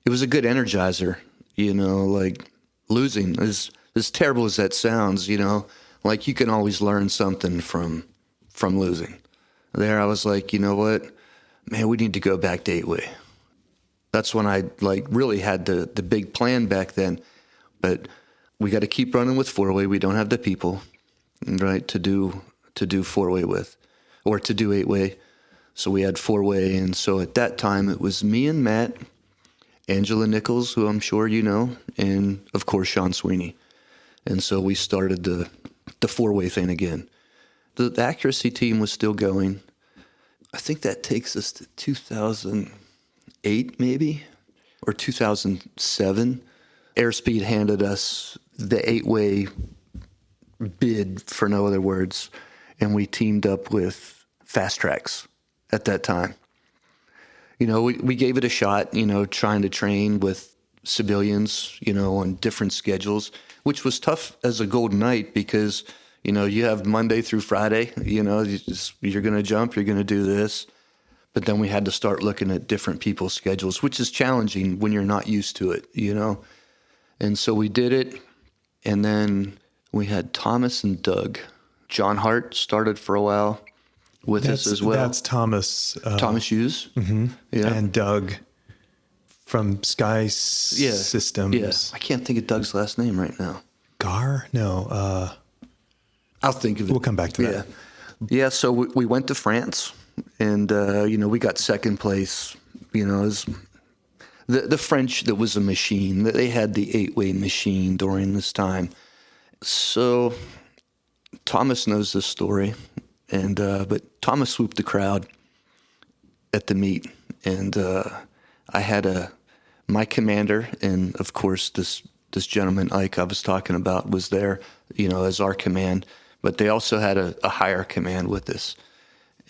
energizer, like losing, as terrible as that sounds, like you can always learn something from losing. There I was like, you know what, man, we need to go back to 8-way. That's when I like really had the big plan back then. But we got to keep running with 4-way. We don't have the people, right, to do 4-way with, or to do 8-way. So we had 4-way, and so at that time it was me and Matt, Angela Nichols, who I'm sure you know, and of course Sean Sweeney. And so we started the 4-way thing again. The accuracy team was still going. I think that takes us to 2008 maybe, or 2007. Airspeed handed us the 8-way bid, for no other words, and we teamed up with Fast Tracks at that time. We gave it a shot, trying to train with civilians, on different schedules, which was tough as a Golden Knight because, you have Monday through Friday, you're going to jump, you're going to do this. But then we had to start looking at different people's schedules, which is challenging when you're not used to it, And so we did it, and then we had Thomas and Doug. John Hart started for a while with us as well. That's Thomas. Thomas Hughes. Mm-hmm. Yeah. And Doug from Sky Systems. Yeah. I can't think of Doug's last name right now. Gar? No. I'll think of it. We'll come back to that. Yeah, so we went to France, and, we got second place. As the French, that was a machine. They had the 8-way machine during this time. So Thomas knows this story, and but Thomas swooped the crowd at the meet, and I had my commander, and of course this gentleman Ike I was talking about was there, as our command. But they also had a higher command with us,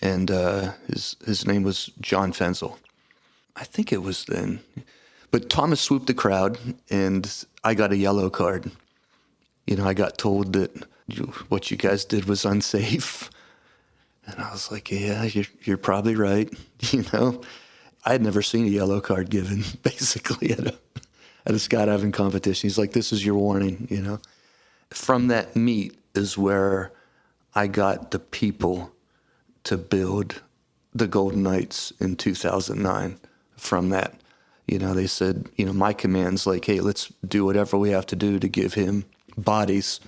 and his name was John Fenzel. I think it was then. But Thomas swooped the crowd, and I got a yellow card. I got told that what you guys did was unsafe. And I was like, yeah, you're probably right. I had never seen a yellow card given, basically, at a skydiving competition. He's like, this is your warning, From that meet is where I got the people to build the Golden Knights in 2009 from that. They said, my command's like, hey, let's do whatever we have to do to give him bodies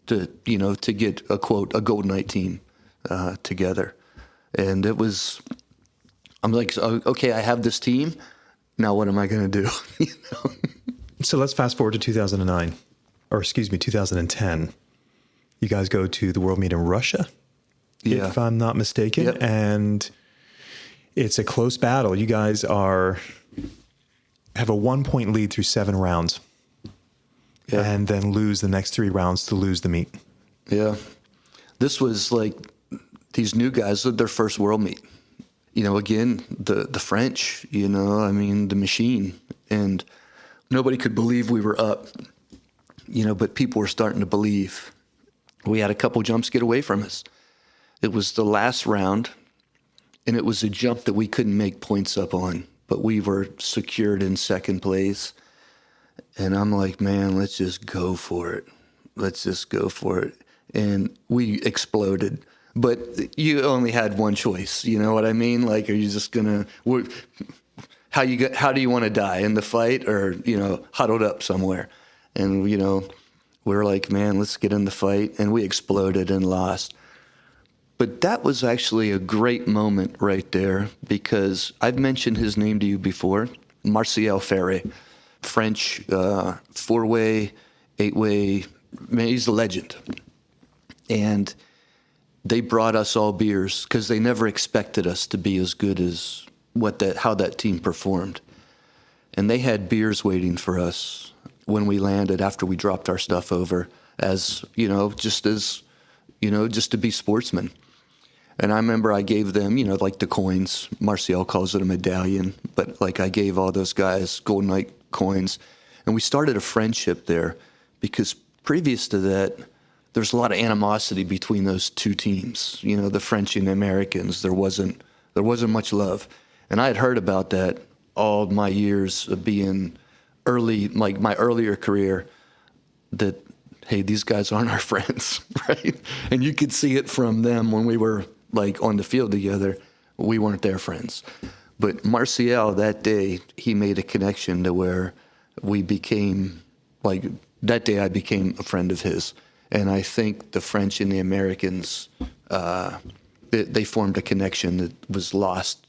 to get a quote, a Golden Knight team together. And it was, I'm like, okay, I have this team. Now what am I going to do? So let's fast forward to 2009, or excuse me, 2010. You guys go to the World Meet in Russia, if I'm not mistaken. Yep. And it's a close battle. You guys have a 1-point lead through 7 rounds, and then lose the next 3 rounds to lose the meet. Yeah. This was like these new guys did their first world meet. Again, the French, I mean, the machine. And nobody could believe we were up, but people were starting to believe. We had a couple jumps get away from us. It was the last round, and it was a jump that we couldn't make points up on, but we were secured in second place. And I'm like, man, let's just go for it. Let's just go for it. And we exploded. But you only had one choice, you know what I mean? Like, are you just gonna, how do you want to die, in the fight or, huddled up somewhere? And, we're like, man, let's get in the fight. And we exploded and lost. But that was actually a great moment right there, because I've mentioned his name to you before, Martial Ferre, French, 4-way, 8-way, man, he's a legend. And they brought us all beers because they never expected us to be as good as how that team performed. And they had beers waiting for us when we landed after we dropped our stuff over, as, just to be sportsmen. And I remember I gave them, like the coins. Martial calls it a medallion, but like I gave all those guys Golden Knight coins. And we started a friendship there, because previous to that, there's a lot of animosity between those two teams, the French and the Americans. There wasn't much love. And I had heard about that all my years of being early, like my earlier career, that, hey, these guys aren't our friends, right? And you could see it from them when we were like on the field together. We weren't their friends. But Martial, that day, he made a connection to where we became, like, that day I became a friend of his. And I think the French and the Americans, they formed a connection that was lost,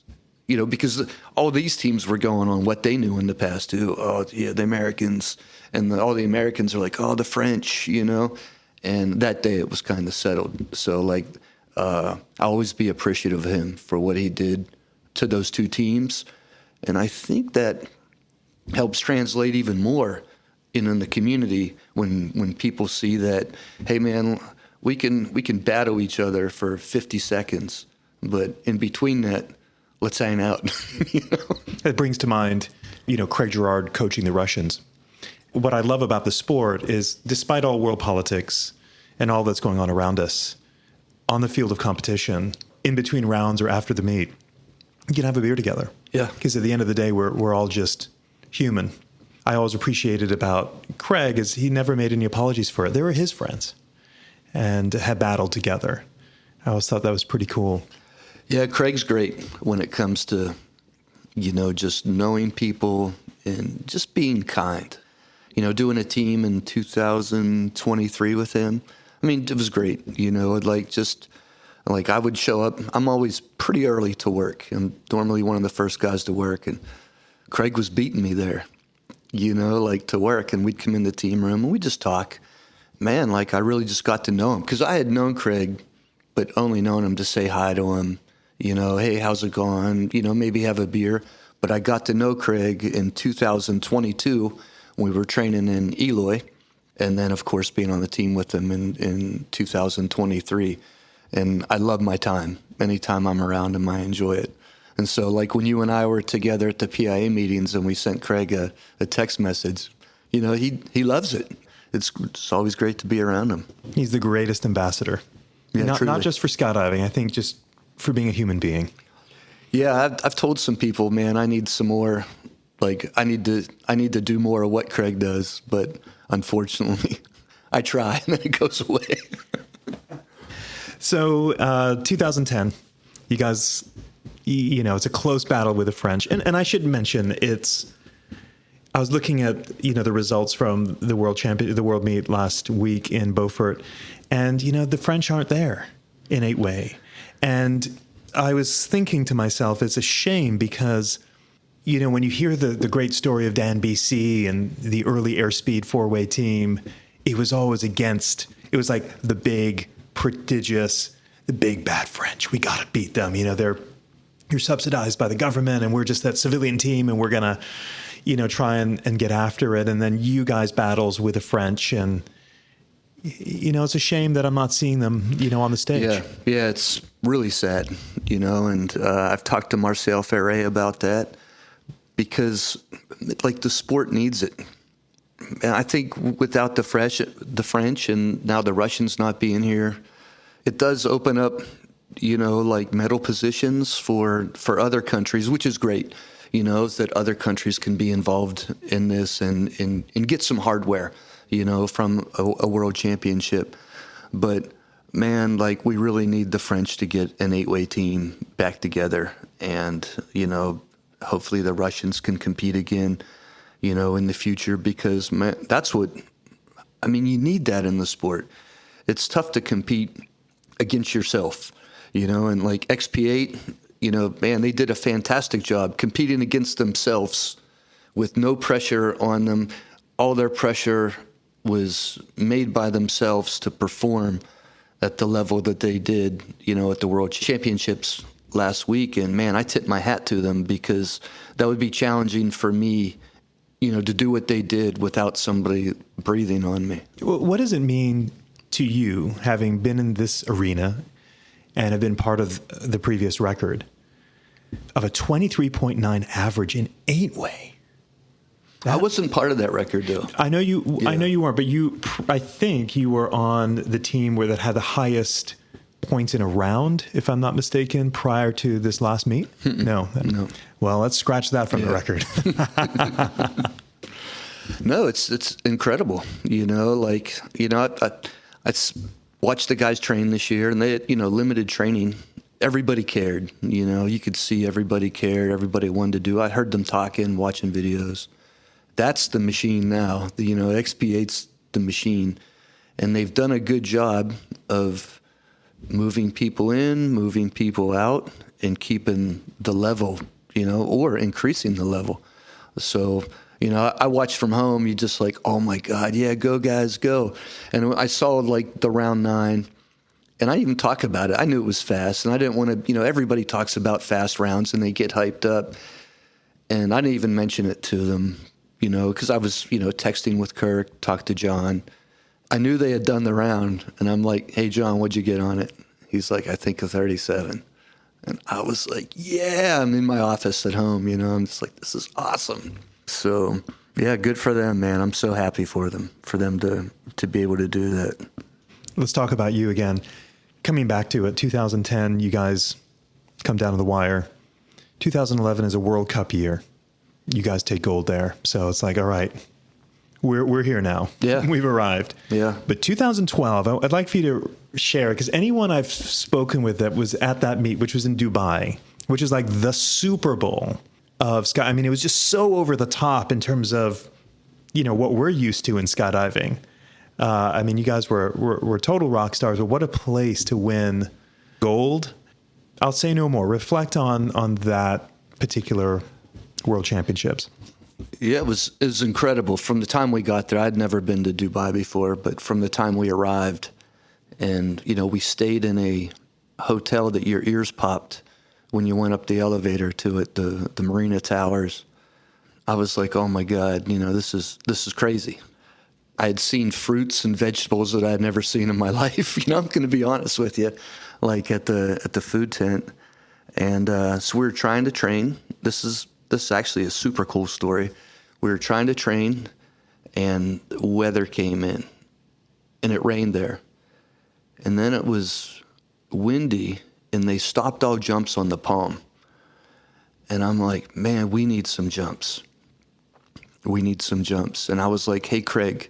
because all these teams were going on what they knew in the past too. Oh, yeah, the Americans, and all the Americans are like, oh, the French, And that day it was kind of settled. So, like, I'll always be appreciative of him for what he did to those two teams. And I think that helps translate even more in the community when people see that, hey man, we can battle each other for 50 seconds, but in between that, let's hang out. It brings to mind, Craig Girard coaching the Russians. What I love about the sport is, despite all world politics and all that's going on around us, on the field of competition, in between rounds or after the meet, you can have a beer together. Yeah. Because at the end of the day, we're all just human. I always appreciated about Craig is he never made any apologies for it. They were his friends and had battled together. I always thought that was pretty cool. Yeah, Craig's great when it comes to, just knowing people and just being kind. Doing a team in 2023 with him, I mean, it was great. I would show up. I'm always pretty early to work. I'm normally one of the first guys to work, and Craig was beating me there. To work, and we'd come in the team room and we'd just talk. Man, I really just got to know him, because I had known Craig, but only known him to say hi to him, hey, how's it going? Maybe have a beer. But I got to know Craig in 2022 when we were training in Eloy, and then, of course, being on the team with him in 2023. And I love my time. Anytime I'm around him, I enjoy it. And so, like, when you and I were together at the PIA meetings and we sent Craig a text message, he loves it. It's always great to be around him. He's the greatest ambassador. Yeah, not just for skydiving, I think just for being a human being. Yeah, I've told some people, man, I need some more. Like, I need to do more of what Craig does, but unfortunately, I try and then it goes away. So, 2010, you guys, it's a close battle with the French. And I should mention, I was looking at, the results from the world meet last week in Beaufort, and, the French aren't there in 8-way. And I was thinking to myself, it's a shame because, when you hear the great story of Dan BC and the early airspeed 4-way team, it was always it was like the big, prodigious, the big bad French. We got to beat them. You're subsidized by the government, and we're just that civilian team, and we're going to, try and get after it. And then you guys battles with the French, and, it's a shame that I'm not seeing them, on the stage. Yeah, it's really sad, and I've talked to Marcel Ferré about that because, like, the sport needs it. And I think without the French and now the Russians not being here, it does open up, like medal positions for other countries, which is great, that other countries can be involved in this and get some hardware, from a world championship. But man, like, we really need the French to get an 8-way team back together. And, hopefully the Russians can compete again, in the future, because man, you need that in the sport. It's tough to compete against yourself, and like XP8, man, they did a fantastic job competing against themselves with no pressure on them. All their pressure was made by themselves to perform at the level that they did, at the World Championships last week. And man, I tip my hat to them, because that would be challenging for me, to do what they did without somebody breathing on me. What does it mean to you, having been in this arena and have been part of the previous record of a 23.9 average in 8-way? I wasn't part of that record, though. I know you weren't, but I think you were on the team that had the highest points in a round, if I'm not mistaken, prior to this last meet. No. Well, let's scratch that from the record. No, it's incredible. I watched the guys train this year, and they had, limited training. Everybody cared. You could see everybody cared. Everybody wanted to do. I heard them talking, watching videos. That's the machine now. XP8's the machine, and they've done a good job of moving people in, moving people out, and keeping the level, or increasing the level. So, I watched from home. You just like, oh my God, yeah, go guys, go. And I saw like the round 9, and I didn't even talk about it. I knew it was fast, and I didn't want to, everybody talks about fast rounds and they get hyped up. And I didn't even mention it to them, because I was, texting with Kirk, talked to John. I knew they had done the round, and I'm like, hey, John, what'd you get on it? He's like, I think a 37. And I was like, yeah, I'm in my office at home, I'm just like, this is awesome. So, yeah, good for them, man. I'm so happy for them to be able to do that. Let's talk about you again. Coming back to it, 2010, you guys come down to the wire. 2011 is a World Cup year. You guys take gold there. So it's like, all right, we're here now. Yeah. We've arrived. Yeah. But 2012, I'd like for you to share, because anyone I've spoken with that was at that meet, which was in Dubai, which is like the Super Bowl of sky. I mean, it was just so over the top in terms of, what we're used to in skydiving. You guys were total rock stars, but what a place to win gold. I'll say no more. Reflect on that particular World Championships. Yeah, it was incredible. From the time we got there, I'd never been to Dubai before, but from the time we arrived, and, we stayed in a hotel that your ears popped when you went up the elevator to it, the Marina Towers. I was like, oh my God, this is crazy. I had seen fruits and vegetables that I had never seen in my life. I'm going to be honest with you, like at the food tent. And so we were trying to train. This is actually a super cool story. We were trying to train, and weather came in, and it rained there. And then it was windy, and they stopped all jumps on the Palm. And I'm like, man, we need some jumps. We need some jumps. And I was like, hey, Craig,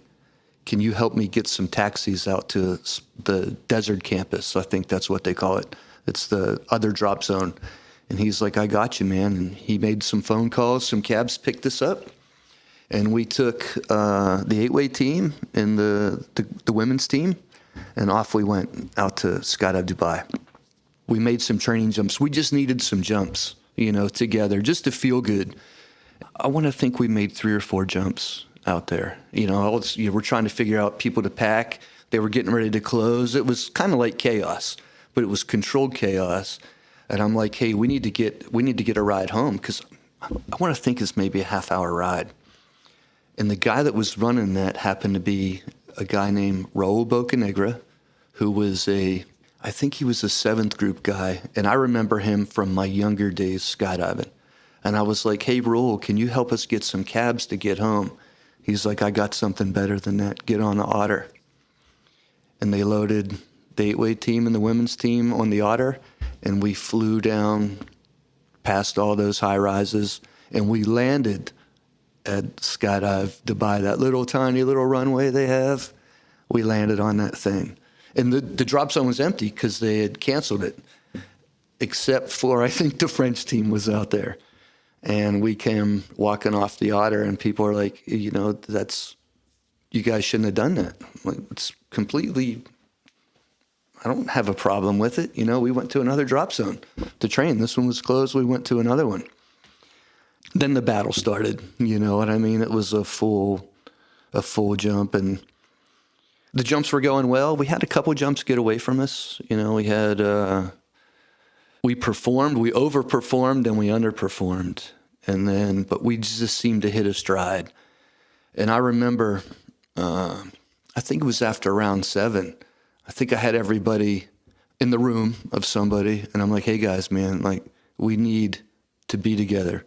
can you help me get some taxis out to the desert campus? I think that's what they call it. It's the other drop zone. And he's like, I got you, man. And he made some phone calls, some cabs picked us up. And we took the 8-way team and the women's team, and off we went out to Skydive Dubai. We made some training jumps. We just needed some jumps, together, just to feel good. I want to think we made 3 or 4 jumps out there. We're trying to figure out people to pack. They were getting ready to close. It was kind of like chaos, but it was controlled chaos. And I'm like, hey, we need to get a ride home, because I want to think it's maybe a half-hour ride. And the guy that was running that happened to be a guy named Raul Bocanegra, who was I think he was a 7th group guy. And I remember him from my younger days skydiving. And I was like, hey, Raul, can you help us get some cabs to get home? He's like, I got something better than that. Get on the Otter. And they loaded the 8-way team and the women's team on the Otter. And we flew down past all those high rises. And we landed at Skydive Dubai, that little tiny little runway they have. We landed on that thing. And the drop zone was empty because they had canceled it, except for, I think, the French team was out there. And we came walking off the Otter, and people are like, you guys shouldn't have done that. Like, it's completely, I don't have a problem with it. We went to another drop zone to train. This one was closed. We went to another one. Then the battle started, you know what I mean? It was a full jump, and the jumps were going well. We had a couple jumps get away from us. We had, we performed, we overperformed, and we underperformed. But we just seemed to hit a stride. And I remember, I think it was after round 7, I think I had everybody in the room of somebody, and I'm like, hey guys, man, like, we need to be together.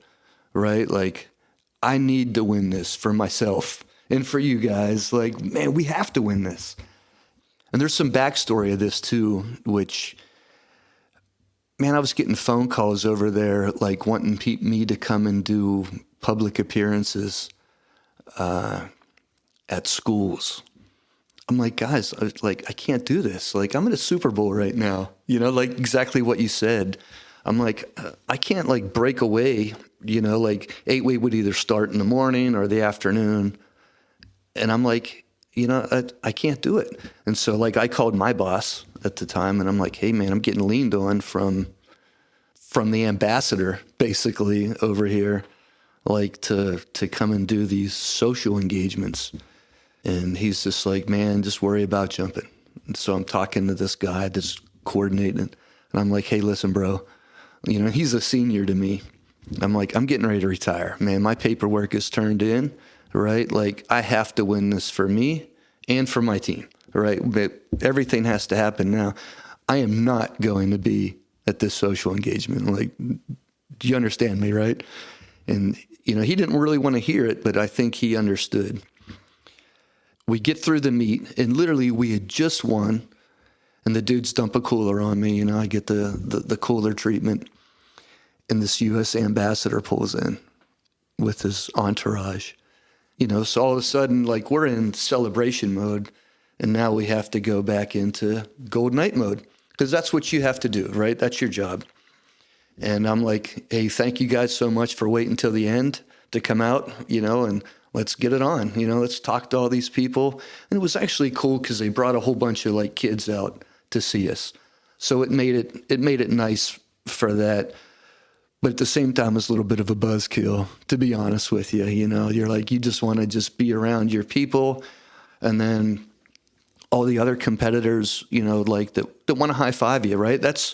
Right? Like, I need to win this for myself and for you guys. Like, man, we have to win this. And there's some backstory of this too, which, man, I was getting phone calls over there, like wanting me to come and do public appearances at schools. I'm like, guys, I can't do this. Like, I'm at a Super Bowl right now, like exactly what you said. I'm like, I can't like break away, like 8-way would either start in the morning or the afternoon. And I'm like, I can't do it. And so like I called my boss at the time, and I'm like, hey man, I'm getting leaned on from the ambassador basically over here, like to come and do these social engagements. And he's just like, man, just worry about jumping. And so I'm talking to this guy that's coordinating, and I'm like, hey, listen, bro. He's a senior to me. I'm like, I'm getting ready to retire. Man, my paperwork is turned in, right? Like, I have to win this for me and for my team, right? But everything has to happen now. I am not going to be at this social engagement. Like, do you understand me, right? And, he didn't really want to hear it, but I think he understood. We get through the meet, and literally we had just won, and the dudes dump a cooler on me. I get the cooler treatment. And this U.S. ambassador pulls in with his entourage. So all of a sudden, like, we're in celebration mode, and now we have to go back into gold night mode, because that's what you have to do, right? That's your job. And I'm like, hey, thank you guys so much for waiting till the end to come out, and let's get it on. Let's talk to all these people. And it was actually cool because they brought a whole bunch of like kids out to see us. So it made it nice for that. But at the same time, it was a little bit of a buzzkill, to be honest with you. You're like, you just want to just be around your people. And then all the other competitors, like that want to high five you, right? That's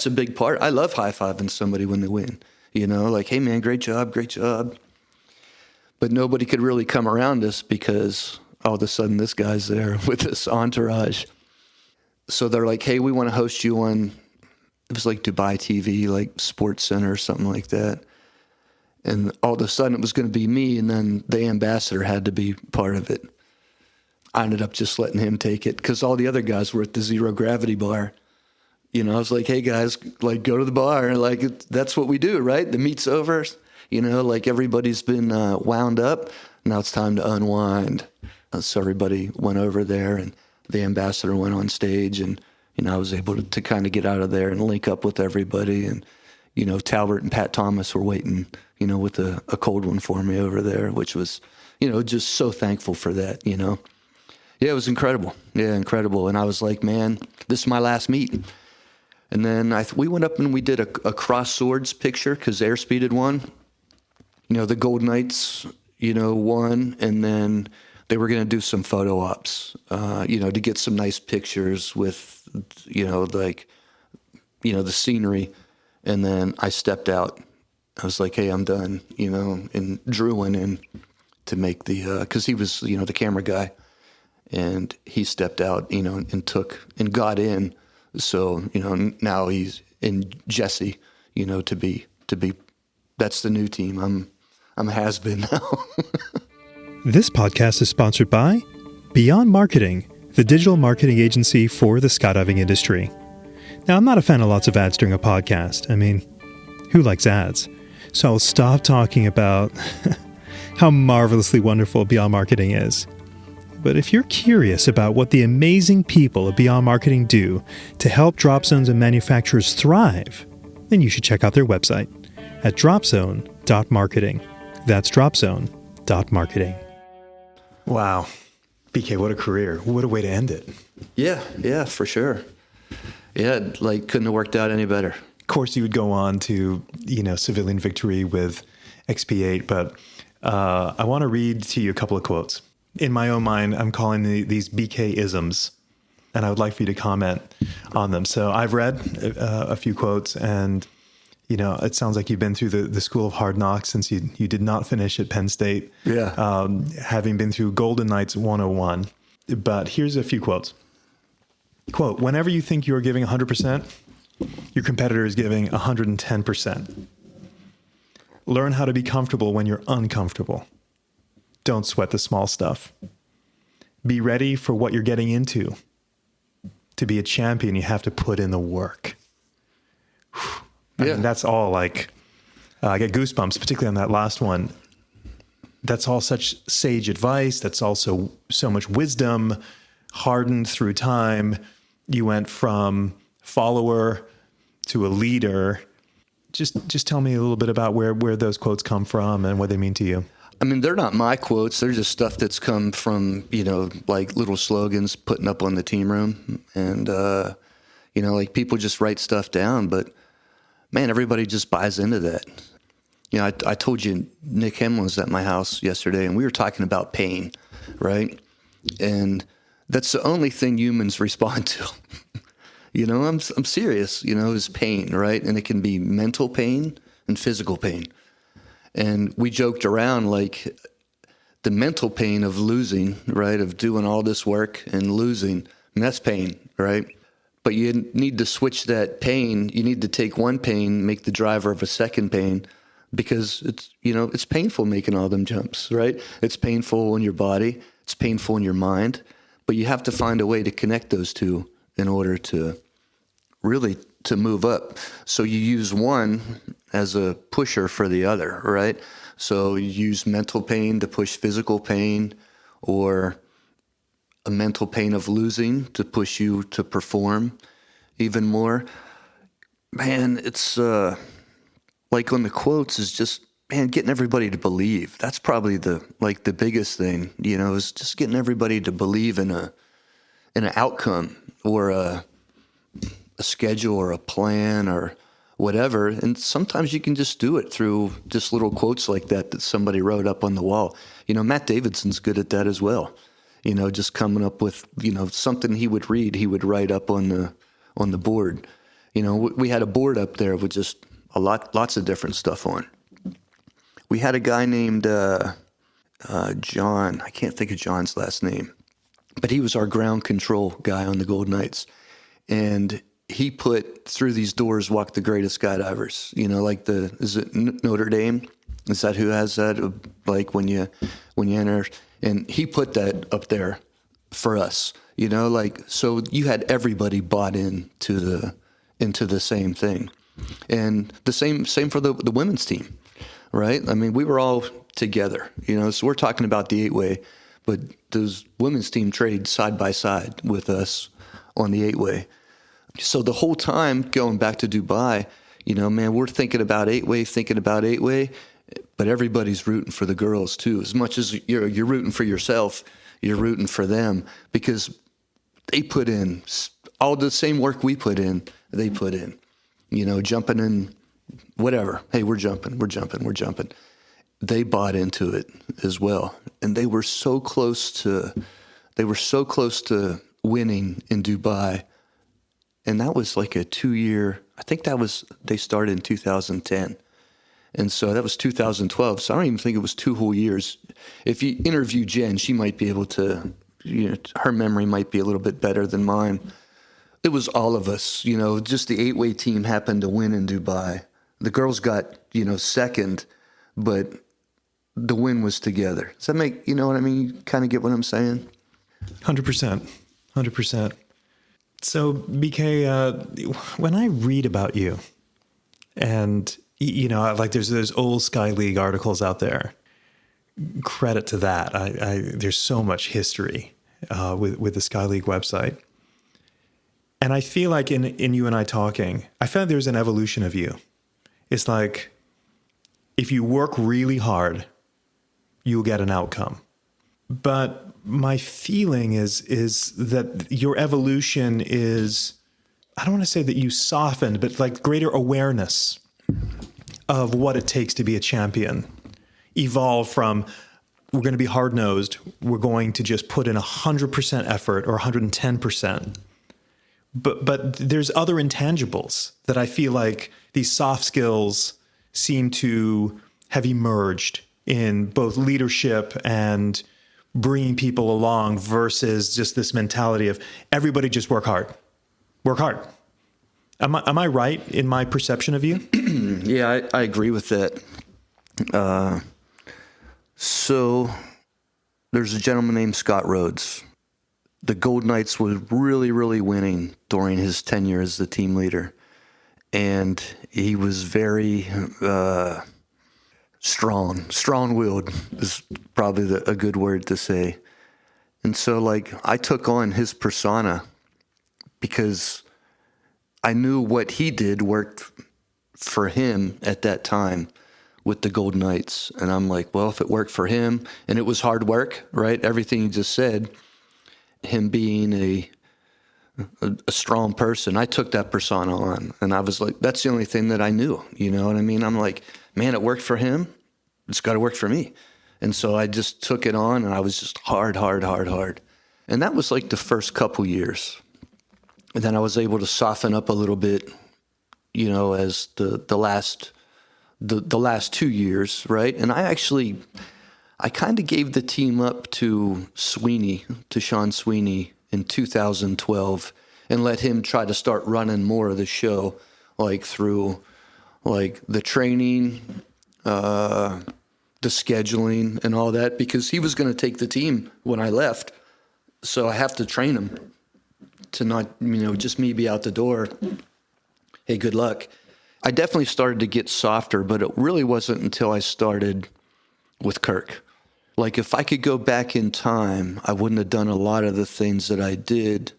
a big part. I love high fiving somebody when they win, like, hey man, great job. But nobody could really come around us because all of a sudden this guy's there with this entourage. So they're like, hey, we want to host you on, it was like Dubai TV, like Sports Center or something like that. And all of a sudden it was going to be me, and then the ambassador had to be part of it. I ended up just letting him take it because all the other guys were at the zero gravity bar. I was like, hey guys, like, go to the bar. Like, that's what we do, right? The meet's over. Like, everybody's been wound up. Now it's time to unwind. So everybody went over there, and the ambassador went on stage, and I was able to kind of get out of there and link up with everybody. And, Talbert and Pat Thomas were waiting, with a cold one for me over there, which was, just so thankful for that, Yeah, it was incredible. Yeah, incredible. And I was like, man, this is my last meet. And then we went up and we did a cross swords picture because Airspeed had won. The Gold Knights, won. And then they were going to do some photo ops, to get some nice pictures with, the scenery. And then I stepped out. I was like, hey, I'm done, and Drew went in to make because he was, the camera guy. and he stepped out, and got in. So, now he's in Jesse, to be, that's the new team. I'm a has-been now. This podcast is sponsored by Beyond Marketing, the digital marketing agency for the skydiving industry. Now, I'm not a fan of lots of ads during a podcast. I mean, who likes ads? So I'll stop talking about how marvelously wonderful Beyond Marketing is. But if you're curious about what the amazing people of Beyond Marketing do to help drop zones and manufacturers thrive, then you should check out their website at dropzone.marketing. That's dropzone.marketing. Wow. BK, what a career. What a way to end it. Yeah, for sure. Yeah, couldn't have worked out any better. Of course, you would go on to, civilian victory with XP8, but I want to read to you a couple of quotes. In my own mind, I'm calling these BK-isms, and I would like for you to comment on them. So I've read a few quotes, and it sounds like you've been through the school of hard knocks since you did not finish at Penn State. Yeah. Having been through Golden Knights 101. But here's a few quotes. Quote, whenever you think you're giving 100%, your competitor is giving 110%. Learn how to be comfortable when you're uncomfortable. Don't sweat the small stuff. Be ready for what you're getting into. To be a champion, you have to put in the work. I mean, that's all I get goosebumps, particularly on that last one. That's all such sage advice. That's also so much wisdom, hardened through time. You went from follower to a leader. Just tell me a little bit about where those quotes come from and what they mean to you. I mean, they're not my quotes. They're just stuff that's come from, little slogans putting up on the team room. And, people just write stuff down, but man, everybody just buys into that. I told you Nick Hemlin was at my house yesterday, and we were talking about pain, right? And that's the only thing humans respond to. I'm serious, is pain, right? And it can be mental pain and physical pain. And we joked around the mental pain of losing, right? Of doing all this work and losing, and that's pain, right? But you need to switch that pain. You need to take one pain, make the driver of a second pain, because it's painful making all them jumps, right? It's painful in your body. It's painful in your mind. But you have to find a way to connect those two in order to really to move up. So you use one as a pusher for the other, right? So you use mental pain to push physical pain, or a mental pain of losing to push you to perform even more. Man, it's like on the quotes is just, man, getting everybody to believe. That's probably the biggest thing, is just getting everybody to believe in an outcome or a schedule or a plan or whatever. And sometimes you can just do it through just little quotes like that somebody wrote up on the wall. Matt Davidson's good at that as well. Just coming up with, something he would read, he would write up on the board. We had a board up there with just lots of different stuff on. We had a guy named John. I can't think of John's last name, but he was our ground control guy on the Golden Knights. And he put, through these doors walk the greatest skydivers, is it Notre Dame? Is that who has that? When you enter, and he put that up there for us, so you had everybody bought into the same thing. And the same for the women's team, right? I mean, we were all together, so we're talking about the 8-way, but those women's team trained side by side with us on the 8-way. So the whole time going back to Dubai, man, we're thinking about 8-way, but everybody's rooting for the girls too. As much as you're rooting for yourself, you're rooting for them, because they put in all the same work we put in, they put in, jumping in, whatever. Hey, we're jumping. They bought into it as well. And they were so close to winning in Dubai. And that was like a 2-year, I think they started in 2010. And so that was 2012. So I don't even think it was 2 whole years. If you interview Jen, she might be able to her memory might be a little bit better than mine. It was all of us, just the 8-way team happened to win in Dubai. The girls got, second, but the win was together. Does that make, you know what I mean? You kind of get what I'm saying? 100%. 100%. So, BK, when I read about you, and, there's old Sky League articles out there, credit to that. There's so much history with the Sky League website. And I feel like in you and I talking, I feel like there's an evolution of you. It's like, if you work really hard, you'll get an outcome. But my feeling is that your evolution is, I don't want to say that you softened, but like greater awareness of what it takes to be a champion. Evolve from, we're going to be hard-nosed, we're going to just put in 100% effort or 110%. But there's other intangibles that I feel like these soft skills seem to have emerged in both leadership and bringing people along versus just this mentality of everybody just work hard. Work hard. Am I right in my perception of you? Yeah, I agree with that. So there's a gentleman named Scott Rhodes. The Gold Knights was really, really winning during his tenure as the team leader. And he was very strong-willed is probably a good word to say. And so, I took on his persona because I knew what he did worked for him at that time with the Gold Knights. And I'm like, well, if it worked for him, and it was hard work, right? Everything you just said, him being a strong person, I took that persona on. And I was like, that's the only thing that I knew. You know what I mean? I'm like, man, it worked for him. It's got to work for me. And so I just took it on, and I was just hard. And that was like the first couple years. And then I was able to soften up a little bit, as the last 2 years, right? And I kind of gave the team up to Sean Sweeney in 2012 and let him try to start running more of the show, through the training, the scheduling and all that, because he was going to take the team when I left. So I have to train him to not, just me be out the door. Hey, good luck. I definitely started to get softer, but it really wasn't until I started with Kirk. If I could go back in time, I wouldn't have done a lot of the things that I did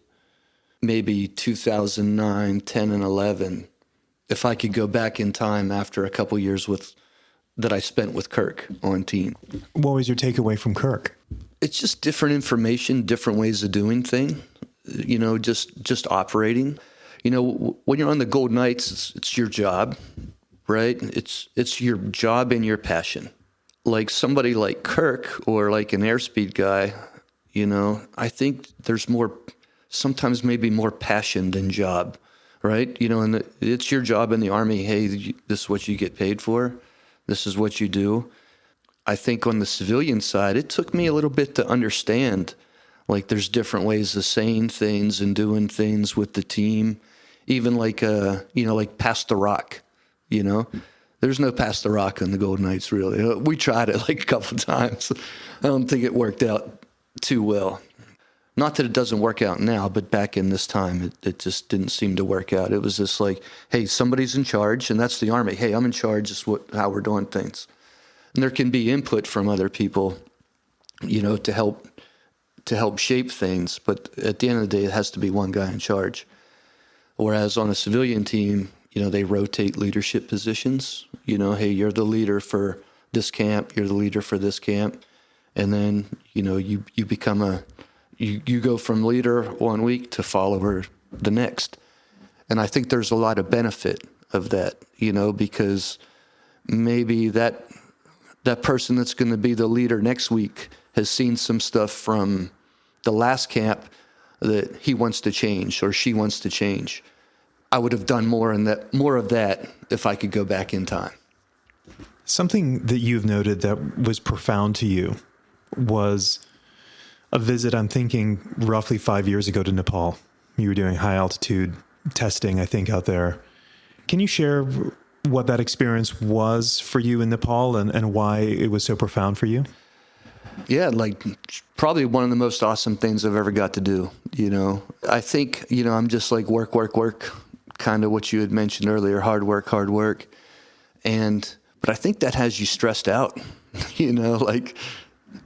maybe 2009, 10, and 11. If I could go back in time after a couple years that I spent with Kirk on team. What was your takeaway from Kirk? It's just different information, different ways of doing things, just operating. When you're on the Gold Knights, it's your job, right? It's your job and your passion. Like somebody like Kirk or like an airspeed guy, I think there's sometimes maybe more passion than job, right? And it's your job in the Army. Hey, this is what you get paid for. This is what you do. I think on the civilian side, it took me a little bit to understand, there's different ways of saying things and doing things with the team, even pass the rock, There's no pass the rock on the Golden Knights, really. We tried it a couple of times. I don't think it worked out too well. Not that it doesn't work out now, but back in this time, it just didn't seem to work out. It was just hey, somebody's in charge, and that's the Army. Hey, I'm in charge. This is how we're doing things. And there can be input from other people, to help shape things. But at the end of the day, it has to be one guy in charge. Whereas on a civilian team, they rotate leadership positions. Hey, you're the leader for this camp. You're the leader for this camp. And then, you become you go from leader one week to follower the next. And I think there's a lot of benefit of that, because maybe that person that's going to be the leader next week has seen some stuff from the last camp that he wants to change or she wants to change. I would have done more of that if I could go back in time. Something that you've noted that was profound to you was a visit, I'm thinking roughly 5 years ago to Nepal. You were doing high altitude testing, I think, out there. Can you share what that experience was for you in Nepal and why it was so profound for you? Yeah, like probably one of the most awesome things I've ever got to do. I think, I'm just like work, kind of what you had mentioned earlier, hard work. But I think that has you stressed out, like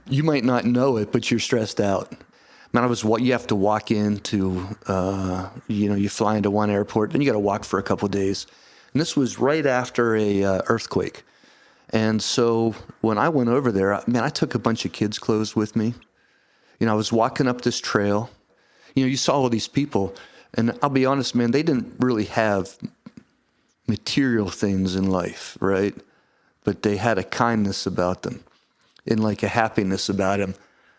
you might not know it, but you're stressed out. Man, you have to walk into, you fly into one airport, then you got to walk for a couple of days. And this was right after a earthquake. And so when I went over there, I took a bunch of kids' clothes with me. I was walking up this trail. You saw all these people. And I'll be honest, man, they didn't really have material things in life, right? But they had a kindness about them and like a happiness about them.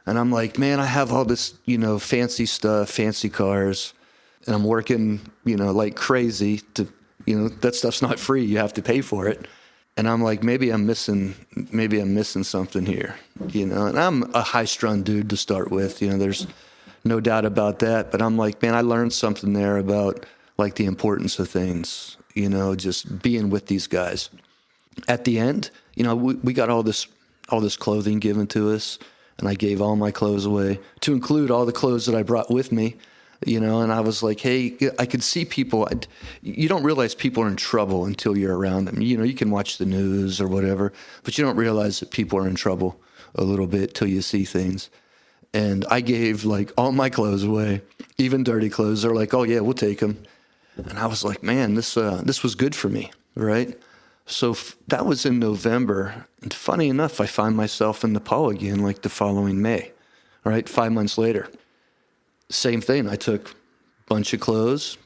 And I'm like, man, I have all this, fancy stuff, fancy cars, and I'm working, like crazy to, that stuff's not free. You have to pay for it. And I'm like, maybe I'm missing something here, and I'm a high-strung dude to start with, there's no doubt about that. But I'm like, man, I learned something there about like the importance of things, just being with these guys. At the end, we got all this clothing given to us, and I gave all my clothes away to include all the clothes that I brought with me. And I was like, hey, I could see people. You don't realize people are in trouble until you're around them. You can watch the news or whatever, but you don't realize that people are in trouble a little bit till you see things. And I gave like all my clothes away, even dirty clothes. They're like, oh yeah, we'll take them. And I was like, man, this was good for me, right? So that was in November. And funny enough, I find myself in Nepal again like the following May, right? 5 months later. Same thing. I took a bunch of clothes,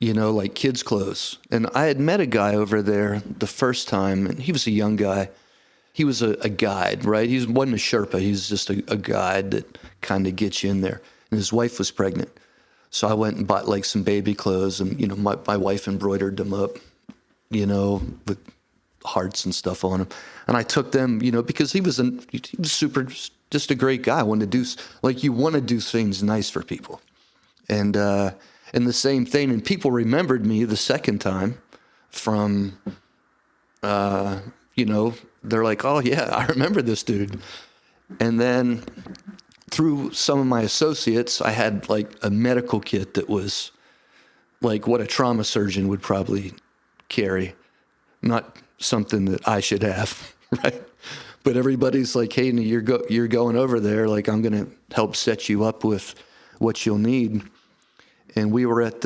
like kids' clothes. And I had met a guy over there the first time, and he was a young guy. He was a guide, right? He wasn't a Sherpa. He's just a guide that kind of gets you in there. And his wife was pregnant. So I went and bought like some baby clothes, and, my wife embroidered them up, with hearts and stuff on them. And I took them, because he was super, just a great guy. You want to do things nice for people. And the same thing. And people remembered me the second time from, they're like, oh yeah, I remember this dude. And then through some of my associates, I had like a medical kit that was like what a trauma surgeon would probably carry. Not something that I should have, right? But everybody's like, hey, you're going over there. Like, I'm going to help set you up with what you'll need. And we were at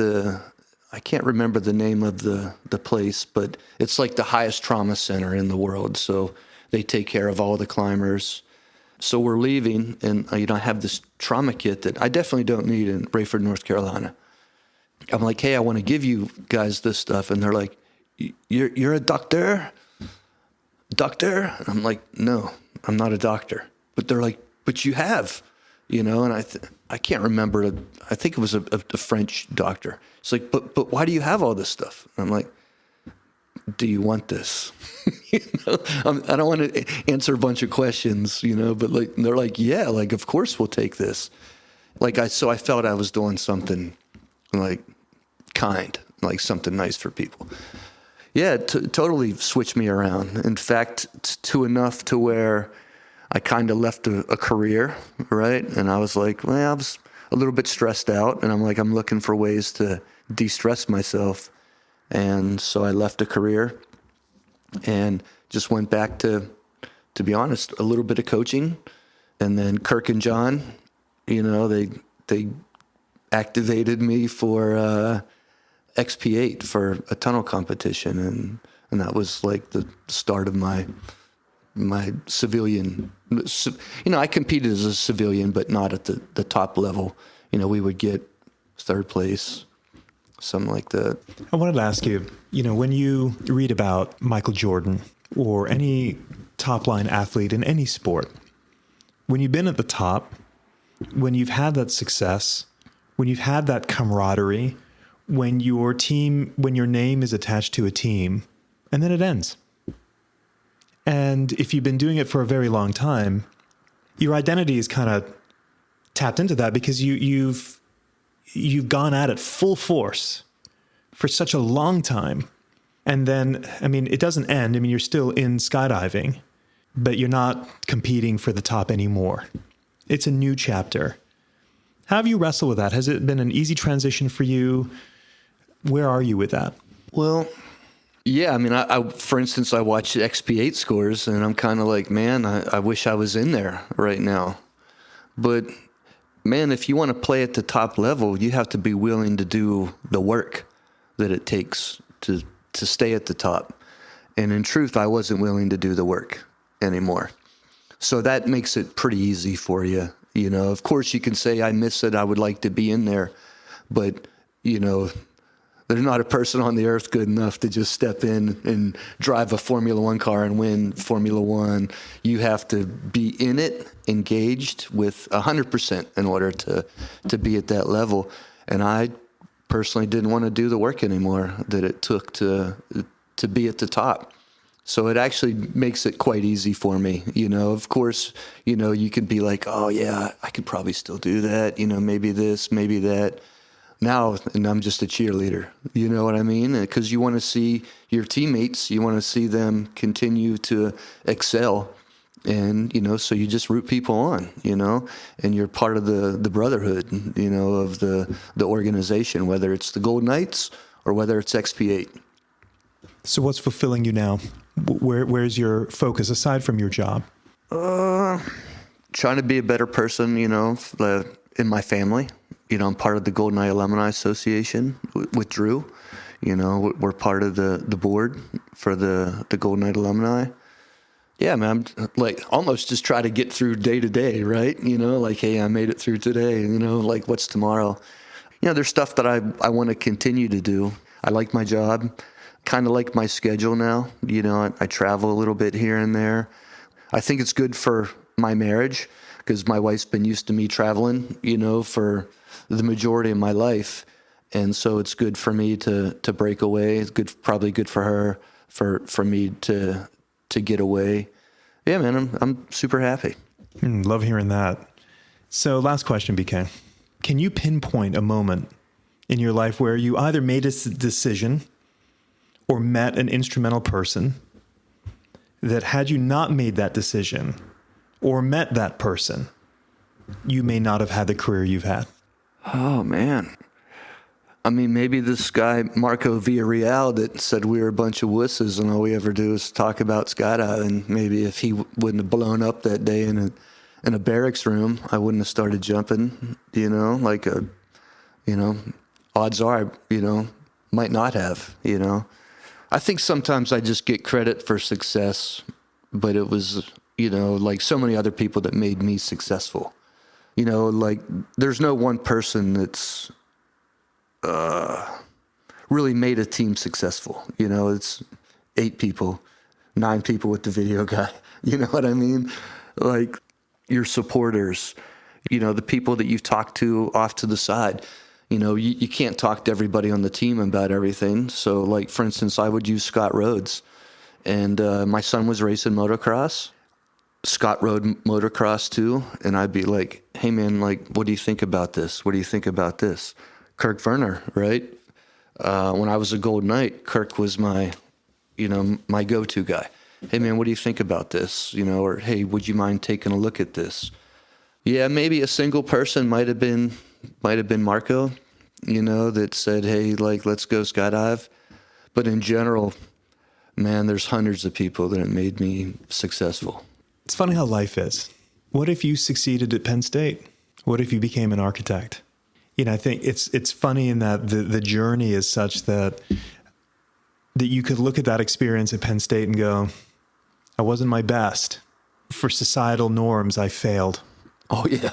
I can't remember the name of the place, but it's like the highest trauma center in the world. So they take care of all the climbers. So we're leaving, and I have this trauma kit that I definitely don't need in Rayford, North Carolina. I'm like, hey, I want to give you guys this stuff. And they're like, you're a doctor? Doctor? And I'm like, no, I'm not a doctor. But they're like, but you have, and I can't remember. I think it was a French doctor. It's like, but why do you have all this stuff? And I'm like, do you want this? I don't want to answer a bunch of questions, but like, they're like, yeah, like, of course we'll take this. So I felt I was doing something like kind, like something nice for people. Yeah, totally switched me around. In fact, to enough to where I kind of left a career, right? And I was like, well, I was a little bit stressed out, and I'm looking for ways to de-stress myself. And so I left a career and just went back to be honest, a little bit of coaching. And then Kirk and John, they activated me for XP8 for a tunnel competition, and that was like the start of my civilian. I competed as a civilian, but not at the top level. We would get third place, something like that. I wanted to ask you, when you read about Michael Jordan or any top-line athlete in any sport, when you've been at the top, when you've had that success, when you've had that camaraderie, when your name is attached to a team, and then it ends. And if you've been doing it for a very long time, your identity is kind of tapped into that because you've gone at it full force for such a long time. And then, I mean, it doesn't end. I mean, you're still in skydiving, but you're not competing for the top anymore. It's a new chapter. How have you wrestled with that? Has it been an easy transition for you? Where are you with that? Well, yeah, I mean, I for instance, I watch XP8 scores and I'm kind of like, man, I wish I was in there right now. But man, if you want to play at the top level, you have to be willing to do the work that it takes to stay at the top. And in truth, I wasn't willing to do the work anymore. So that makes it pretty easy for you. You know, of course you can say, I miss it, I would like to be in there. But, you know, there's not a person on the earth good enough to just step in and drive a Formula One car and win Formula One. You have to be in it, engaged with 100% in order to be at that level. And I personally didn't want to do the work anymore that it took to be at the top. So it actually makes it quite easy for me. You know, of course, you know, you could be like, oh yeah, I could probably still do that. You know, maybe this, maybe that. Now, and I'm just a cheerleader. You know what I mean? Because you want to see your teammates, you want to see them continue to excel. And, you know, so you just root people on, you know, and you're part of the brotherhood, you know, of the organization, whether it's the Gold Knights or whether it's XP8. So what's fulfilling you now? Where's your focus aside from your job? Trying to be a better person, you know, in my family. You know, I'm part of the Golden Knight Alumni Association with Drew. You know, we're part of the board for the Golden Knight Alumni. Yeah, man, I'm like almost just try to get through day to day, right? You know, like, hey, I made it through today. You know, like, what's tomorrow? You know, there's stuff that I want to continue to do. I like my job, kind of like my schedule now. You know, I travel a little bit here and there. I think it's good for my marriage because my wife's been used to me traveling, you know, for the majority of my life. And so it's good for me to break away. It's good, probably good for her, for me to get away. Yeah, man, I'm super happy. Love hearing that. So last question, BK. Can you pinpoint a moment in your life where you either made a decision or met an instrumental person that had you not made that decision or met that person, you may not have had the career you've had? Oh, man. I mean, maybe this guy, Marco Villarreal, that said we were a bunch of wusses and all we ever do is talk about skydiving. Maybe if he wouldn't have blown up that day in a barracks room, I wouldn't have started jumping, you know, like odds are, you know, might not have, you know. I think sometimes I just get credit for success, but it was, you know, like so many other people that made me successful. You know, like there's no one person that's really made a team successful. You know, it's 8 people, 9 people with the video guy. You know what I mean? Like your supporters, you know, the people that you've talked to off to the side. You know, you can't talk to everybody on the team about everything. So, like, for instance, I would use Scott Rhodes. And my son was racing motocross. Scott rode motocross too. And I'd be like, hey, man, like, what do you think about this? What do you think about this? Kirk Werner, right? When I was a Gold Knight, Kirk was my go-to guy. Hey, man, what do you think about this? You know, or, hey, would you mind taking a look at this? Yeah, maybe a single person might have been Marco, you know, that said, hey, like, let's go skydive. But in general, man, there's hundreds of people that have made me successful. It's funny how life is. What if you succeeded at Penn State? What if you became an architect? You know, I think it's funny in that the journey is such that you could look at that experience at Penn State and go, I wasn't my best. For societal norms, I failed. Oh, yeah.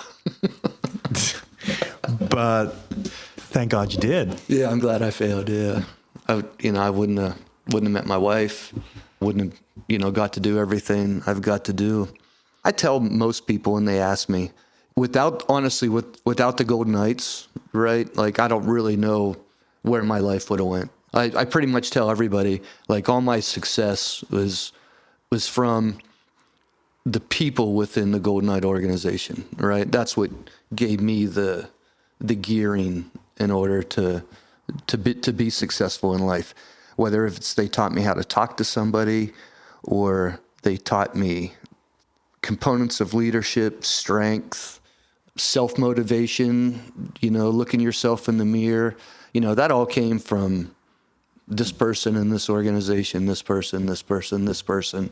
But thank God you did. Yeah, I'm glad I failed, yeah. I wouldn't have met my wife, wouldn't have, you know, got to do everything I've got to do. I tell most people when they ask me, without the Golden Knights, right? Like, I don't really know where my life would have went. I pretty much tell everybody, like, all my success was from the people within the Golden Knight organization, right? That's what gave me the gearing in order to be successful in life. Whether it's they taught me how to talk to somebody, or they taught me components of leadership, strength, self-motivation, looking yourself in the mirror, that all came from this person in this organization, this person, this person, this person.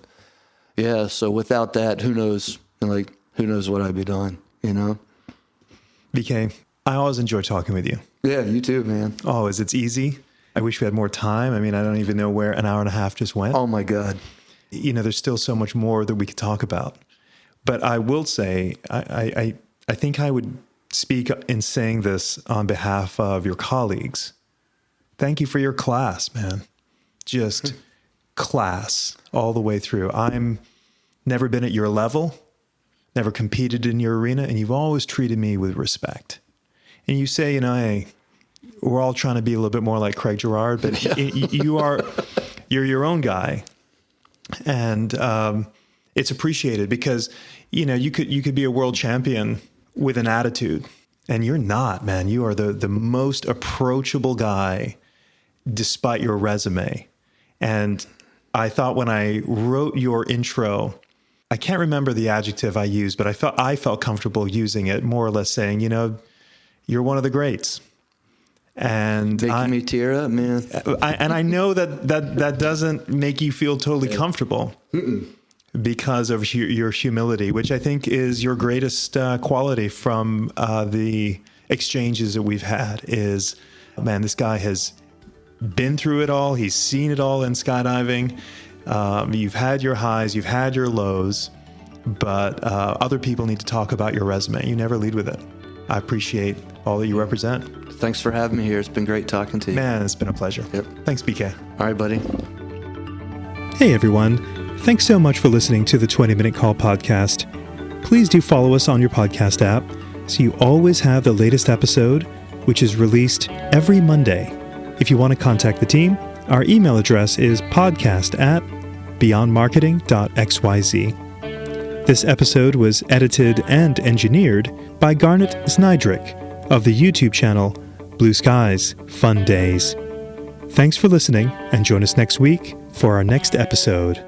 Yeah, so without that, who knows what I'd be doing, BK, I always enjoy talking with you. Yeah, you too, man. Always. It's easy. I wish we had more time. I mean, I don't even know where an hour and a half just went. Oh, my God. There's still so much more that we could talk about. But I will say, I think I would speak in saying this on behalf of your colleagues. Thank you for your class, man. Just class all the way through. I'm never been at your level, never competed in your arena, and you've always treated me with respect. And you say, hey, we're all trying to be a little bit more like Craig Girard, but you're your own guy. And it's appreciated because, you could be a world champion with an attitude, and you're not, man. You are the most approachable guy despite your resume. And I thought when I wrote your intro, I can't remember the adjective I used, but I felt comfortable using it, more or less saying, you're one of the greats. And making me tear up, man. I know that doesn't make you feel totally comfortable. Because of your humility, which I think is your greatest quality from the exchanges that we've had, is, man, this guy has been through it all. He's seen it all in skydiving. You've had your highs, you've had your lows, but other people need to talk about your resume. You never lead with it. I appreciate all that you represent. Thanks for having me here. It's been great talking to you. Man, it's been a pleasure. Yep. Thanks, BK. All right, buddy. Hey, everyone. Thanks so much for listening to the 20-Minute Call podcast. Please do follow us on your podcast app so you always have the latest episode, which is released every Monday. If you want to contact the team, our email address is podcast@beyondmarketing.xyz. This episode was edited and engineered by Garnet Znydrick of the YouTube channel Blue Skies Fun Days. Thanks for listening, and join us next week for our next episode.